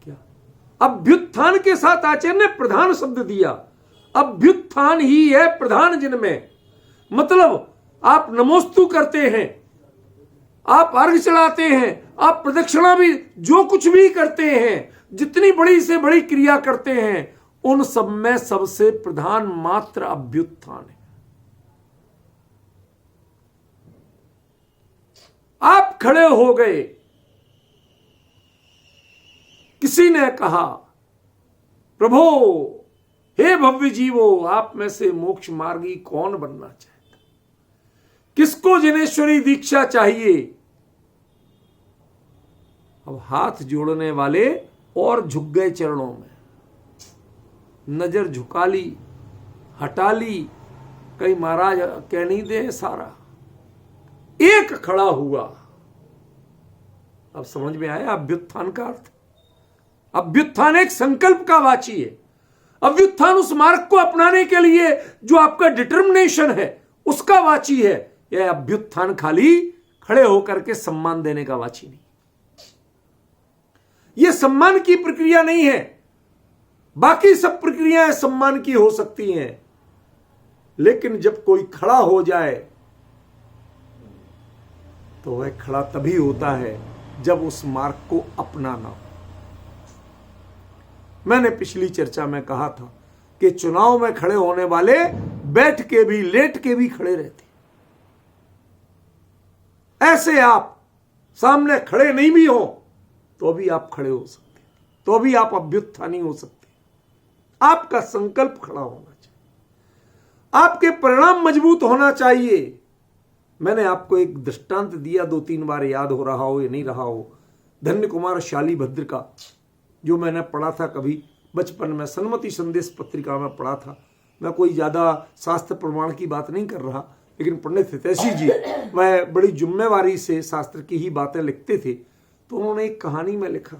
क्या अभ्युत्थान के साथ आचार्य ने प्रधान शब्द दिया। अभ्युत्थान ही है प्रधान जिनमें। मतलब आप नमोस्तु करते हैं, आप अर्घ चढ़ाते हैं, आप प्रदक्षिणा भी, जो कुछ भी करते हैं, जितनी बड़ी से बड़ी क्रिया करते हैं, उन सब में सबसे प्रधान मात्र अभ्युत्थान है। आप खड़े हो गए, किसी ने कहा, प्रभु हे भव्य जीवो, आप में से मोक्ष मार्गी कौन बनना चाहता? किसको जैनेश्वरी दीक्षा चाहिए? अब हाथ जोड़ने वाले और झुक गए चरणों में, नजर झुका ली, हटा ली, कहीं महाराज कह नहीं दे सारा। एक खड़ा हुआ। अब समझ में आया अभ्युत्थान का अर्थ? अभ्युत्थान एक संकल्प का वाची है। अभ्युत्थान उस मार्ग को अपनाने के लिए जो आपका डिटर्मिनेशन है, उसका वाची है। यह अभ्युत्थान खाली खड़े होकर के सम्मान देने का वाची नहीं। यह सम्मान की प्रक्रिया नहीं है। बाकी सब प्रक्रियाएं सम्मान की हो सकती हैं, लेकिन जब कोई खड़ा हो जाए तो वह खड़ा तभी होता है जब उस मार्ग को अपनाना हो। मैंने पिछली चर्चा में कहा था कि चुनाव में खड़े होने वाले बैठ के भी, लेट के भी खड़े रहते। ऐसे आप सामने खड़े नहीं भी हो तो भी आप खड़े हो सकते, तो भी आप अभ्युत्थानी हो सकते। आपका संकल्प खड़ा होना चाहिए, आपके परिणाम मजबूत होना चाहिए। मैंने आपको एक दृष्टांत दिया, 2-3 बार याद हो रहा हो या नहीं रहा हो, धन्य कुमार शालीभद्र का, जो मैंने पढ़ा था कभी बचपन में सन्मति संदेश पत्रिका में पढ़ा था। मैं कोई ज़्यादा शास्त्र प्रमाण की बात नहीं कर रहा, लेकिन पंडित हितैषी जी वह बड़ी जिम्मेवारी से शास्त्र की ही बातें लिखते थे। तो उन्होंने एक कहानी में लिखा,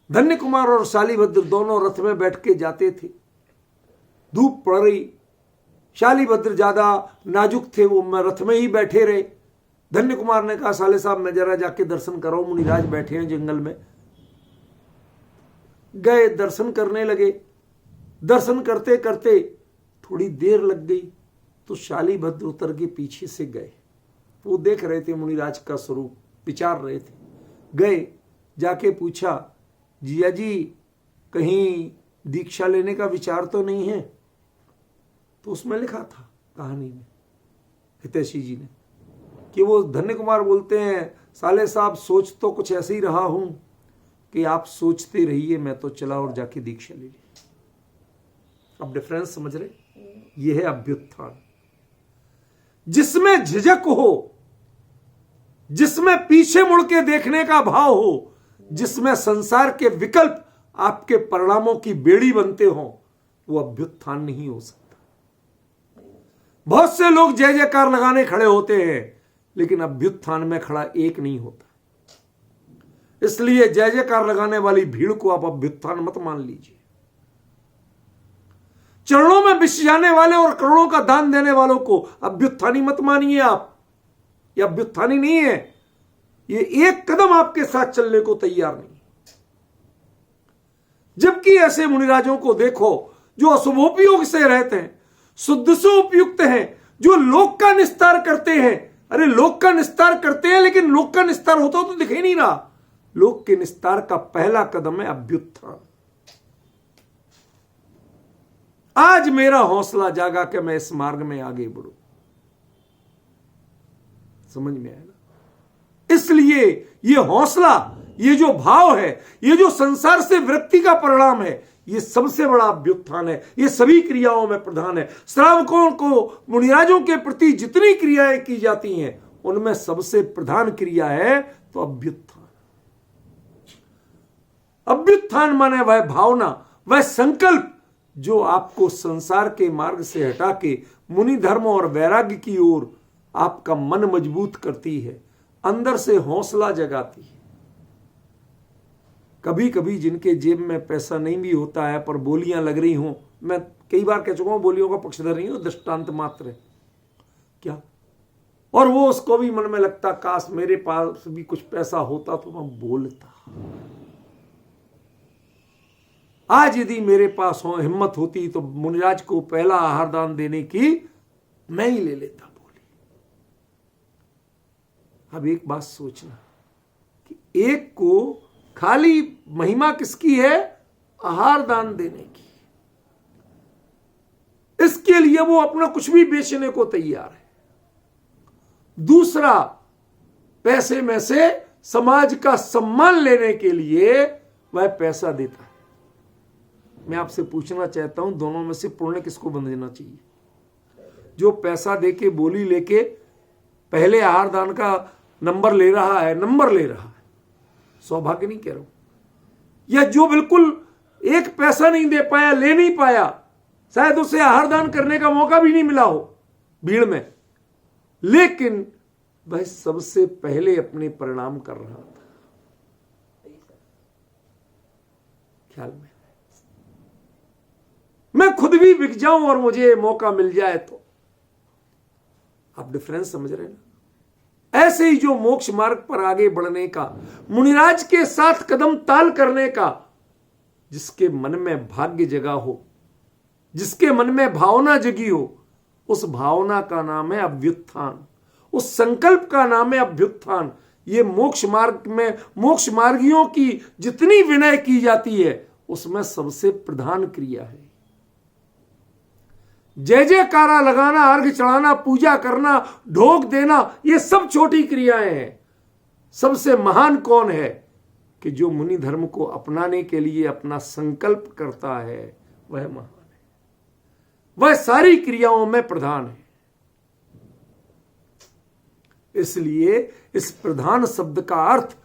धन्य कुमार और शालीभद्र दोनों रथ में बैठ के जाते थे। धूप पड़ रही, शालीभद्र ज्यादा नाजुक थे, वो रथ में ही बैठे रहे। धन्य कुमार ने कहा, साले साहब मैं जरा जाके दर्शन कराऊं, मुनिराज बैठे हैं जंगल में। गए, दर्शन करने लगे। दर्शन करते करते थोड़ी देर लग गई तो शालीभद्र उतर के पीछे से गए। वो देख रहे थे मुनिराज का स्वरूप, विचार रहे थे। गए, जाके पूछा, जिया जी कहीं दीक्षा लेने का विचार तो नहीं है? तो उसमें लिखा था कहानी में हितैषी जी ने कि वो धन्य कुमार बोलते हैं, साले साहब सोच तो कुछ ऐसे ही रहा हूं कि आप सोचते रहिए, मैं तो चला और जाके दीक्षा ले ली। अब डिफरेंस समझ रहे? यह है अभ्युत्थान, जिसमें झिझक हो, जिसमें पीछे मुड़ के देखने का भाव हो, जिसमें संसार के विकल्प आपके परिणामों की बेड़ी बनते हो, वो अभ्युत्थान नहीं हो सकता। बहुत से लोग जय जयकार लगाने खड़े होते हैं, लेकिन अभ्युत्थान में खड़ा एक नहीं होता। इसलिए जय जयकार लगाने वाली भीड़ को आप अभ्युत्थान मत मान लीजिए। चरणों में बिछ जाने वाले और करोड़ों का दान देने वालों को अभ्युत्थानी मत मानिए आप। ये अभ्युत्थानी नहीं है, ये एक कदम आपके साथ चलने को तैयार नहीं। जबकि ऐसे मुनिराजों को देखो जो अशुभोपयोग से रहते हैं, शुद्ध से उपयुक्त हैं, जो लोक का निस्तार करते हैं। अरे लोक का निस्तार करते हैं, लेकिन लोक का निस्तार होता तो दिख ही नहीं रहा। लोक के निस्तार का पहला कदम है अभ्युत्थान। आज मेरा हौसला जागा कि मैं इस मार्ग में आगे बढ़ूं। समझ में आया ना? इसलिए ये हौसला, ये जो भाव है, ये जो संसार से विरक्ति का परिणाम है, ये सबसे बड़ा अभ्युत्थान है। ये सभी क्रियाओं में प्रधान है। श्रावकों को मुनिराजों के प्रति जितनी क्रियाएं की जाती हैं, उनमें सबसे प्रधान क्रिया है तो अभ्युत्थान। अभ्युत्थान माने वह भावना, वह संकल्प जो आपको संसार के मार्ग से हटा के मुनि धर्म और वैराग्य की ओर आपका मन मजबूत करती है, अंदर से हौसला जगाती है। कभी कभी जिनके जेब में पैसा नहीं भी होता है पर बोलियां लग रही हों, मैं कई बार कह चुका हूं बोलियों का पक्षधर नहीं हूं, दृष्टांत मात्र है क्या, और वो उसको भी मन में लगता काश मेरे पास भी कुछ पैसा होता तो मैं बोलता। आज यदि मेरे पास हो हिम्मत होती तो मुनिराज को पहला आहार दान देने की मैं ही ले लेता बोली। अब एक बात सोचना कि एक को खाली महिमा किसकी है? आहार दान देने की। इसके लिए वो अपना कुछ भी बेचने को तैयार है। दूसरा, पैसे में से समाज का सम्मान लेने के लिए वह पैसा देता है। मैं आपसे पूछना चाहता हूं, दोनों में से पुण्य किसको बंद देना चाहिए? जो पैसा देके बोली लेके पहले आहार दान का नंबर ले रहा है, सौभाग्य नहीं कह रहा हूं, या जो बिल्कुल एक पैसा नहीं दे पाया, ले नहीं पाया, शायद उसे आहार दान करने का मौका भी नहीं मिला हो भीड़ में, लेकिन वह सबसे पहले अपने परिणाम कर रहा था। ख्याल में मैं खुद भी बिक जाऊं और मुझे मौका मिल जाए तो। आप डिफरेंस समझ रहे हैं ना? ऐसे ही जो मोक्ष मार्ग पर आगे बढ़ने का, मुनिराज के साथ कदम ताल करने का, जिसके मन में भाग्य जगा हो, जिसके मन में भावना जगी हो, उस भावना का नाम है अभ्युत्थान, उस संकल्प का नाम है अभ्युत्थान। ये मोक्ष मार्ग में मोक्ष मार्गियों की जितनी विनय की जाती है, उसमें सबसे प्रधान क्रिया है। जय जयकारा लगाना, अर्घ चढ़ाना, पूजा करना, ढोक देना, ये सब छोटी क्रियाएं हैं। सबसे महान कौन है? कि जो मुनि धर्म को अपनाने के लिए अपना संकल्प करता है, वह महान है। वह सारी क्रियाओं में प्रधान है। इसलिए इस प्रधान शब्द का अर्थ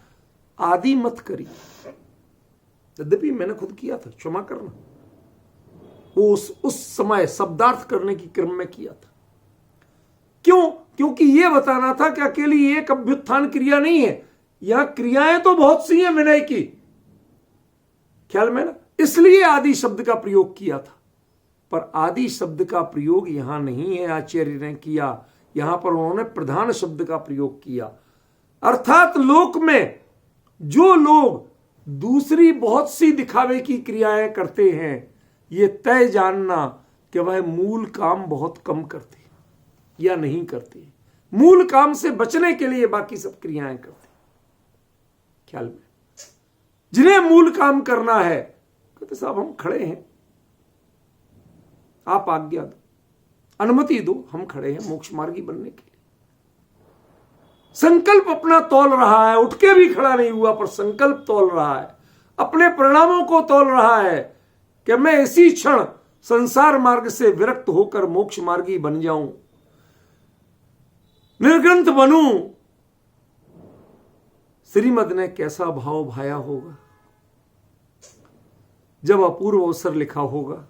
आदि मत करिए। यद्यपि मैंने खुद किया था, क्षमा करना, वो उस समय शब्दार्थ करने की क्रम में किया था। क्यों? क्योंकि यह बताना था कि अकेली एक अभ्युत्थान क्रिया नहीं है, यहां क्रियाएं तो बहुत सी हैं विनय की, ख्याल में ना, इसलिए आदि शब्द का प्रयोग किया था। पर आदि शब्द का प्रयोग यहां नहीं है आचार्य ने किया, यहां पर उन्होंने प्रधान शब्द का प्रयोग किया। अर्थात लोक में जो लोग दूसरी बहुत सी दिखावे की क्रियाएं करते हैं, ये तय जानना कि वह मूल काम बहुत कम करते या नहीं करते, मूल काम से बचने के लिए बाकी सब क्रियाएं करते, ख्याल में। जिन्हें मूल काम करना है, कहते साहब हम खड़े हैं, आप आज्ञा दो, अनुमति दो, हम खड़े हैं मोक्ष मार्गी बनने के लिए। संकल्प अपना तौल रहा है, उठ के भी खड़ा नहीं हुआ, पर संकल्प तौल रहा है, अपने परिणामों को तौल रहा है कि मैं इसी क्षण संसार मार्ग से विरक्त होकर मोक्ष मार्गी बन जाऊं, निर्ग्रंथ बनूं। श्रीमद ने कैसा भाव भाया होगा जब अपूर्व अवसर लिखा होगा,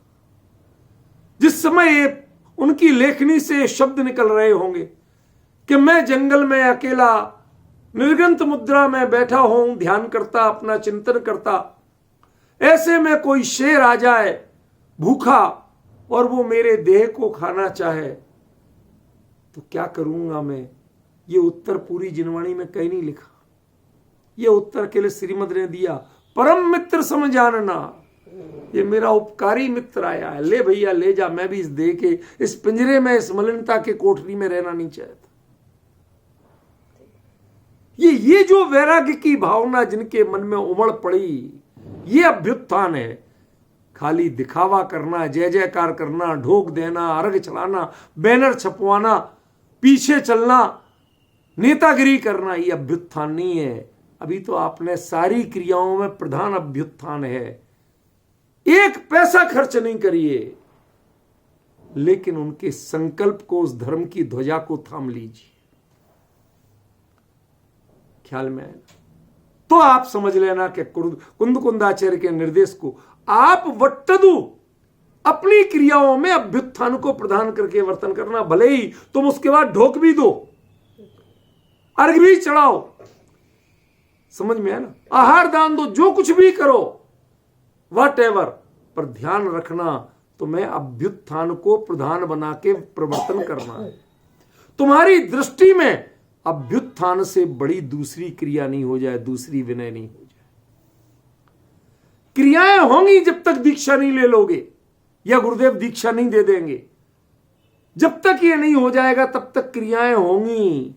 जिस समय उनकी लेखनी से शब्द निकल रहे होंगे कि मैं जंगल में अकेला निर्ग्रंथ मुद्रा में बैठा हूं, ध्यान करता, अपना चिंतन करता, ऐसे में कोई शेर आ जाए भूखा और वो मेरे देह को खाना चाहे तो क्या करूंगा मैं। ये उत्तर पूरी जिनवाणी में कहीं नहीं लिखा, ये उत्तर के लिए श्रीमद ने दिया, परम मित्र समझानना, ये मेरा उपकारी मित्र आया है, ले भैया ले जा, मैं भी इस देह के इस पिंजरे में, इस मलिनता के कोठरी में रहना नहीं चाहता। ये जो वैराग्य की भावना जिनके मन में उमड़ पड़ी, ये अभ्युत्थान है। खाली दिखावा करना, जय जयकार करना, ढोक देना, अर्घ चढ़ाना, बैनर छपवाना, पीछे चलना, नेतागिरी करना, ये अभ्युत्थान नहीं है। अभी तो आपने सारी क्रियाओं में प्रधान अभ्युत्थान है। एक पैसा खर्च नहीं करिए, लेकिन उनके संकल्प को, उस धर्म की ध्वजा को थाम लीजिए, ख्याल में आए तो आप समझ लेना कि कुंदकुंदाचार्य के निर्देश को आप वट्टदु अपनी क्रियाओं में अभ्युत्थान को प्रदान करके वर्तन करना। भले ही तुम उसके बाद ढोक भी दो, अर्घ भी चढ़ाओ, समझ में है ना, आहार दान दो, जो कुछ भी करो, वट एवर, पर ध्यान रखना तुम्हें अभ्युत्थान को प्रधान बना के प्रवर्तन करना है। तुम्हारी दृष्टि में अभ्युत्थान से बड़ी दूसरी क्रिया नहीं हो जाए, दूसरी विनय नहीं हो जाए। क्रियाएं होंगी जब तक दीक्षा नहीं ले लोगे या गुरुदेव दीक्षा नहीं दे देंगे, जब तक ये नहीं हो जाएगा तब तक क्रियाएं होंगी।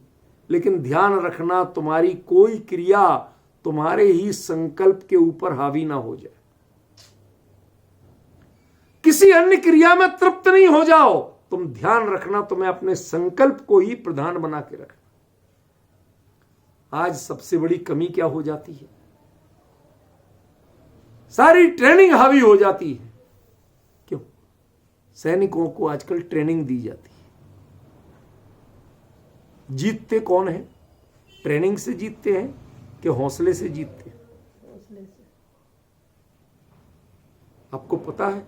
लेकिन ध्यान रखना तुम्हारी कोई क्रिया तुम्हारे ही संकल्प के ऊपर हावी ना हो जाए, किसी अन्य क्रिया में तृप्त नहीं हो जाओ। तुम ध्यान रखना तुम्हें अपने संकल्प को ही प्रधान बना के रखना। आज सबसे बड़ी कमी क्या हो जाती है, सारी ट्रेनिंग हावी हो जाती है। क्यों? सैनिकों को आजकल ट्रेनिंग दी जाती है। जीतते कौन है? ट्रेनिंग से जीतते हैं कि हौसले से जीतते हैं? आपको पता है,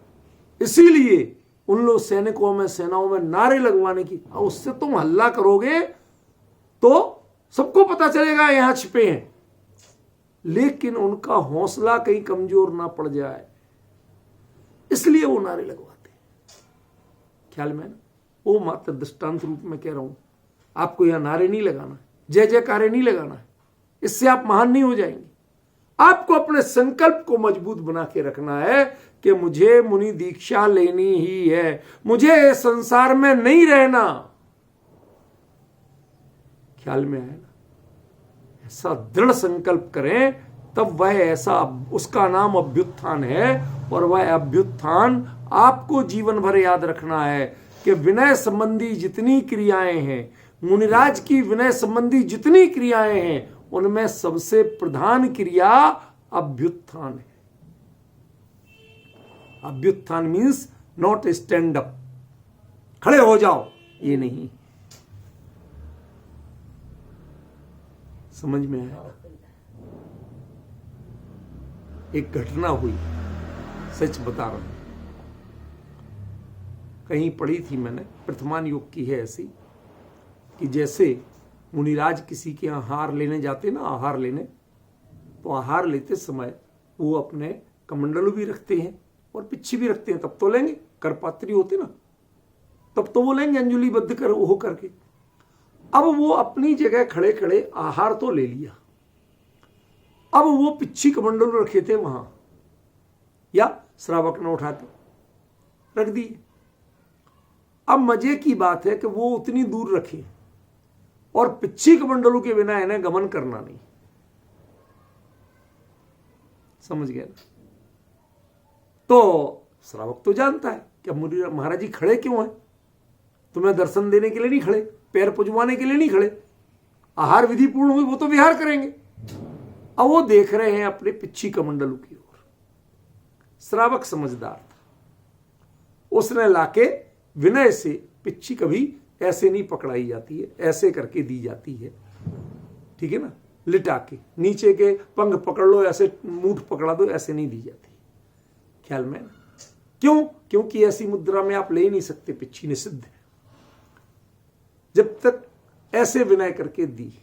इसीलिए उन लोग सैनिकों में, सेनाओं में नारे लगवाने की, उससे तुम हल्ला करोगे तो सबको पता चलेगा यहां छिपे हैं, लेकिन उनका हौसला कहीं कमजोर ना पड़ जाए, इसलिए वो नारे लगवाते हैं, ख्याल में ना। वो मात्र दृष्टांत रूप में कह रहा हूं, आपको यहां नारे नहीं लगाना है, जय जयकारे नहीं लगाना है, इससे आप महान नहीं हो जाएंगे। आपको अपने संकल्प को मजबूत बना के रखना है कि मुझे मुनि दीक्षा लेनी ही है, मुझे संसार में नहीं रहना, ख्याल में आया ना। ऐसा दृढ़ संकल्प करें तब वह ऐसा, उसका नाम अभ्युत्थान है। और वह अभ्युत्थान आपको जीवन भर याद रखना है कि विनय संबंधी जितनी क्रियाएं हैं, मुनिराज की विनय संबंधी जितनी क्रियाएं हैं, उनमें सबसे प्रधान क्रिया अभ्युत्थान है। अभ्युत्थान मीन्स नॉट स्टैंड अप, खड़े हो जाओ, ये नहीं। समझ में आया? एक घटना हुई, सच बता रहा हूं, कहीं पढ़ी थी मैंने, प्रथमान योग की है ऐसी, कि जैसे मुनिराज किसी के यहाँ आहार लेने जाते ना, आहार लेने, तो आहार लेते समय वो अपने कमंडलू भी रखते हैं और पिच्छी भी रखते हैं, तब तो लेंगे, करपात्री होते ना, तब तो वो लेंगे अंजुलि बद्ध कर वो करके। अब वो अपनी जगह खड़े खड़े आहार तो ले लिया, अब वो पिच्छी कमंडलू रखे थे वहां, या श्रावक ने उठाते रख दिए। अब मजे की बात है कि वो उतनी दूर रखे और पिच्छी कमंडलू के बिना इन्हें गमन करना नहीं। समझ गया ना? तो श्रावक तो जानता है कि मुनि महाराज जी खड़े क्यों हैं, तुम्हें दर्शन देने के लिए नहीं खड़े, पैर पुजवाने के लिए नहीं खड़े, आहार विधि पूर्ण हुई वो तो विहार करेंगे। अब वो देख रहे हैं अपने पिच्छी कमंडलू की ओर। श्रावक समझदार था, उसने लाके विनय से, पिच्छी कभी ऐसे नहीं पकड़ाई जाती है, ऐसे करके दी जाती है, ठीक है ना, लिटा के नीचे के पंख पकड़ लो, ऐसे मूठ पकड़ा दो, ऐसे नहीं दी जाती, ख्याल में। क्यों? क्योंकि ऐसी मुद्रा में आप ले ही नहीं सकते, पिच्छी निषिद्ध है। जब तक ऐसे विनय करके दी,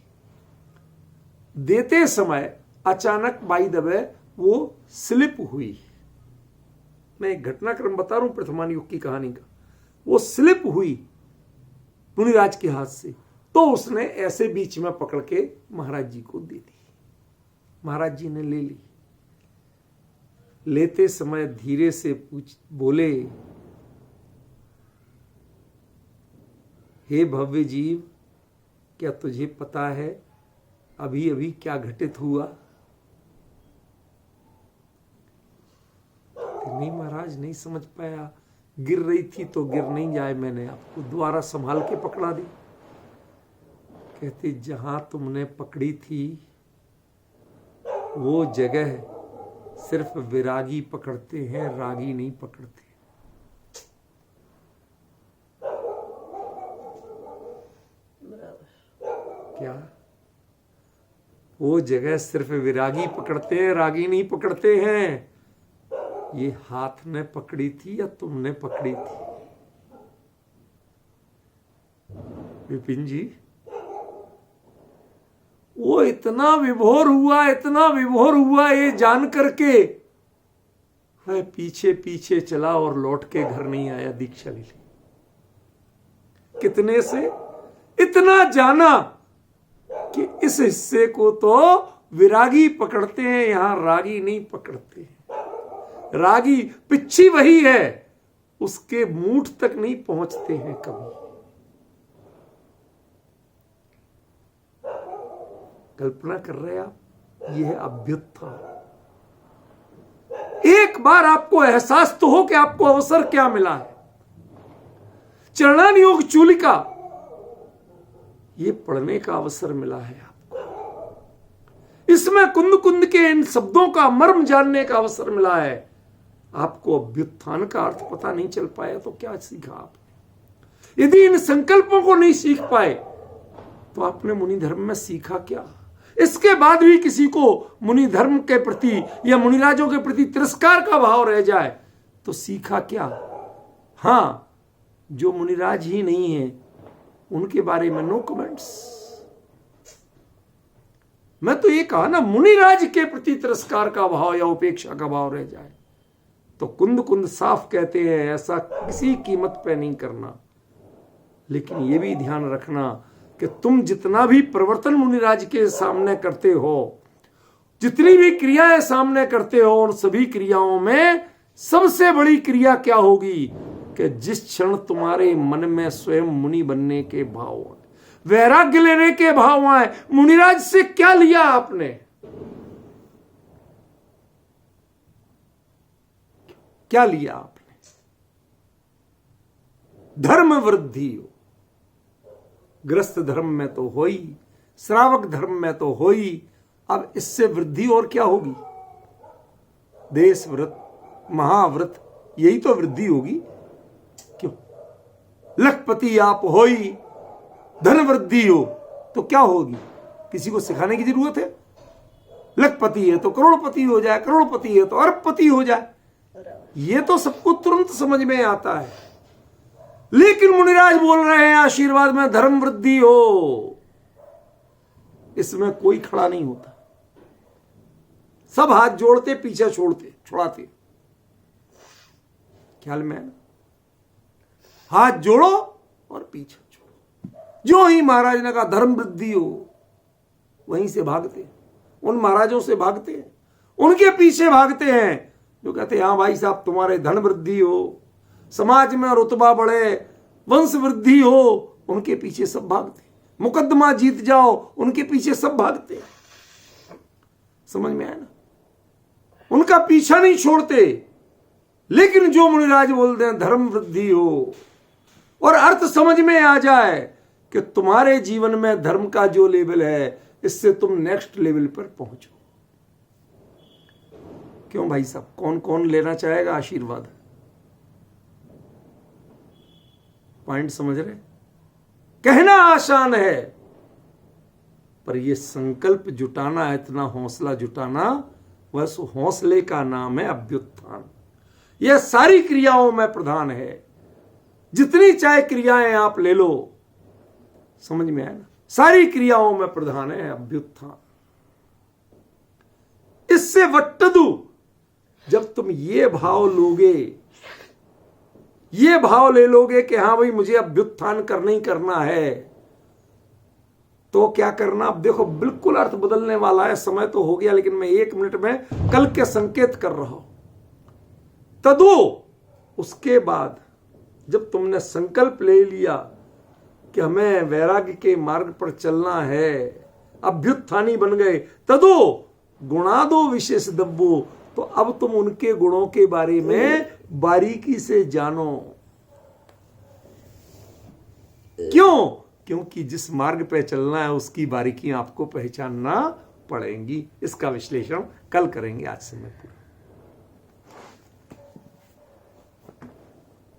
देते समय अचानक बाई दबे वो स्लिप हुई। मैं एक घटनाक्रम बता रहा हूं प्रथमान युग की कहानी का। वो स्लिप हुई मुनिराज के हाथ से, तो उसने ऐसे बीच में पकड़ के महाराज जी को दे दी। महाराज जी ने ले ली। लेते समय धीरे से बोले, हे भव्य जीव, क्या तुझे पता है अभी अभी क्या घटित हुआ? नहीं महाराज, नहीं समझ पाया, गिर रही थी तो गिर नहीं जाए, मैंने आपको दोबारा संभाल के पकड़ा दी। कहते जहां तुमने पकड़ी थी वो जगह सिर्फ विरागी पकड़ते हैं, रागी नहीं पकड़ते। क्या? वो जगह सिर्फ विरागी पकड़ते हैं, रागी नहीं पकड़ते हैं। ये हाथ ने पकड़ी थी या तुमने पकड़ी थी? विपिन जी, वो इतना विभोर हुआ ये जान करके मैं पीछे पीछे चला और लौट के घर नहीं आया, दीक्षा ले ली। कितने से? इतना जाना कि इस हिस्से को तो विरागी पकड़ते हैं, यहां रागी नहीं पकड़ते हैं। रागी पिच्छी वही है, उसके मूठ तक नहीं पहुंचते हैं कभी। कल्पना कर रहे आप? यह है अभ्युत्थान। एक बार आपको एहसास तो हो कि आपको अवसर क्या मिला है। चरणान योग चूलिका, ये पढ़ने का अवसर मिला है आपको। इसमें कुंद कुंद के इन शब्दों का मर्म जानने का अवसर मिला है। आपको अभ्युत्थान का अर्थ पता नहीं चल पाया तो क्या सीखा आपने? यदि इन संकल्पों को नहीं सीख पाए तो आपने मुनि धर्म में सीखा क्या? इसके बाद भी किसी को मुनि धर्म के प्रति या मुनिराजों के प्रति तिरस्कार का भाव रह जाए तो सीखा क्या? हां, जो मुनिराज ही नहीं है उनके बारे में नो कमेंट्स। मैं तो ये कहा ना, मुनिराज के प्रति तिरस्कार का भाव या उपेक्षा का भाव रह जाए तो कुंद कुंद साफ कहते हैं ऐसा किसी कीमत पे नहीं करना। लेकिन यह भी ध्यान रखना कि तुम जितना भी प्रवर्तन मुनिराज के सामने करते हो, जितनी भी क्रियाएं सामने करते हो, उन सभी क्रियाओं में सबसे बड़ी क्रिया क्या होगी कि जिस क्षण तुम्हारे मन में स्वयं मुनि बनने के भाव आए, वैराग्य लेने के भाव आए, मुनिराज से क्या लिया आपने? क्या लिया आपने? धर्म वृद्धि हो। गृहस्थ धर्म में तो हो ही, श्रावक धर्म में तो हो ही, अब इससे वृद्धि और क्या होगी? देश व्रत, महाव्रत, यही तो वृद्धि होगी। क्यों? लखपति आप हो ही, धन वृद्धि हो तो क्या होगी? किसी को सिखाने की जरूरत है? लखपति है तो करोड़पति हो जाए, करोड़पति है तो अरबपति हो जाए, ये तो सबको तुरंत समझ में आता है। लेकिन मुनिराज बोल रहे हैं आशीर्वाद में धर्म वृद्धि हो, इसमें कोई खड़ा नहीं होता। सब हाथ जोड़ते, पीछे छोड़ते, छुड़ाते। ख्याल में है ना? हाथ जोड़ो और पीछे छोड़ो। जो ही महाराज ने कहा धर्म वृद्धि हो, वहीं से भागते, उन महाराजों से भागते हैं, उनके पीछे भागते हैं जो कहते हैं हाँ भाई साहब तुम्हारे धन वृद्धि हो, समाज में रुतबा बढ़े, वंश वृद्धि हो, उनके पीछे सब भागते। मुकदमा जीत जाओ, उनके पीछे सब भागते। समझ में आया ना? उनका पीछा नहीं छोड़ते। लेकिन जो मुनिराज बोलते हैं धर्म वृद्धि हो और अर्थ समझ में आ जाए कि तुम्हारे जीवन में धर्म का जो लेवल है, इससे तुम नेक्स्ट लेवल पर पहुंचो। क्यों भाई साहब, कौन कौन लेना चाहेगा आशीर्वाद? पॉइंट समझ रहे? कहना आसान है, पर यह संकल्प जुटाना, इतना हौसला जुटाना, बस हौसले का नाम है अभ्युत्थान। यह सारी क्रियाओं में प्रधान है। जितनी चाहे क्रियाएं आप ले लो, समझ में आया ना? सारी क्रियाओं में प्रधान है अभ्युत्थान। इससे वट्टदु, जब तुम ये भाव लोगे, ये भाव ले लोगे कि हां भाई मुझे अभ्युत्थान करना ही करना है, तो क्या करना? अब देखो बिल्कुल अर्थ बदलने वाला है। समय तो हो गया, लेकिन मैं 1 मिनट में कल के संकेत कर रहा हूं। तदु, उसके बाद जब तुमने संकल्प ले लिया कि हमें वैराग्य के मार्ग पर चलना है, अभ्युत्थानी बन गए, तदु गुणादो विशेष दब्बो, तो अब तुम उनके गुणों के बारे में बारीकी से जानो। क्यों? क्योंकि जिस मार्ग पे चलना है उसकी बारीकियां आपको पहचानना पड़ेंगी। इसका विश्लेषण कल करेंगे, आज से मैं पूरा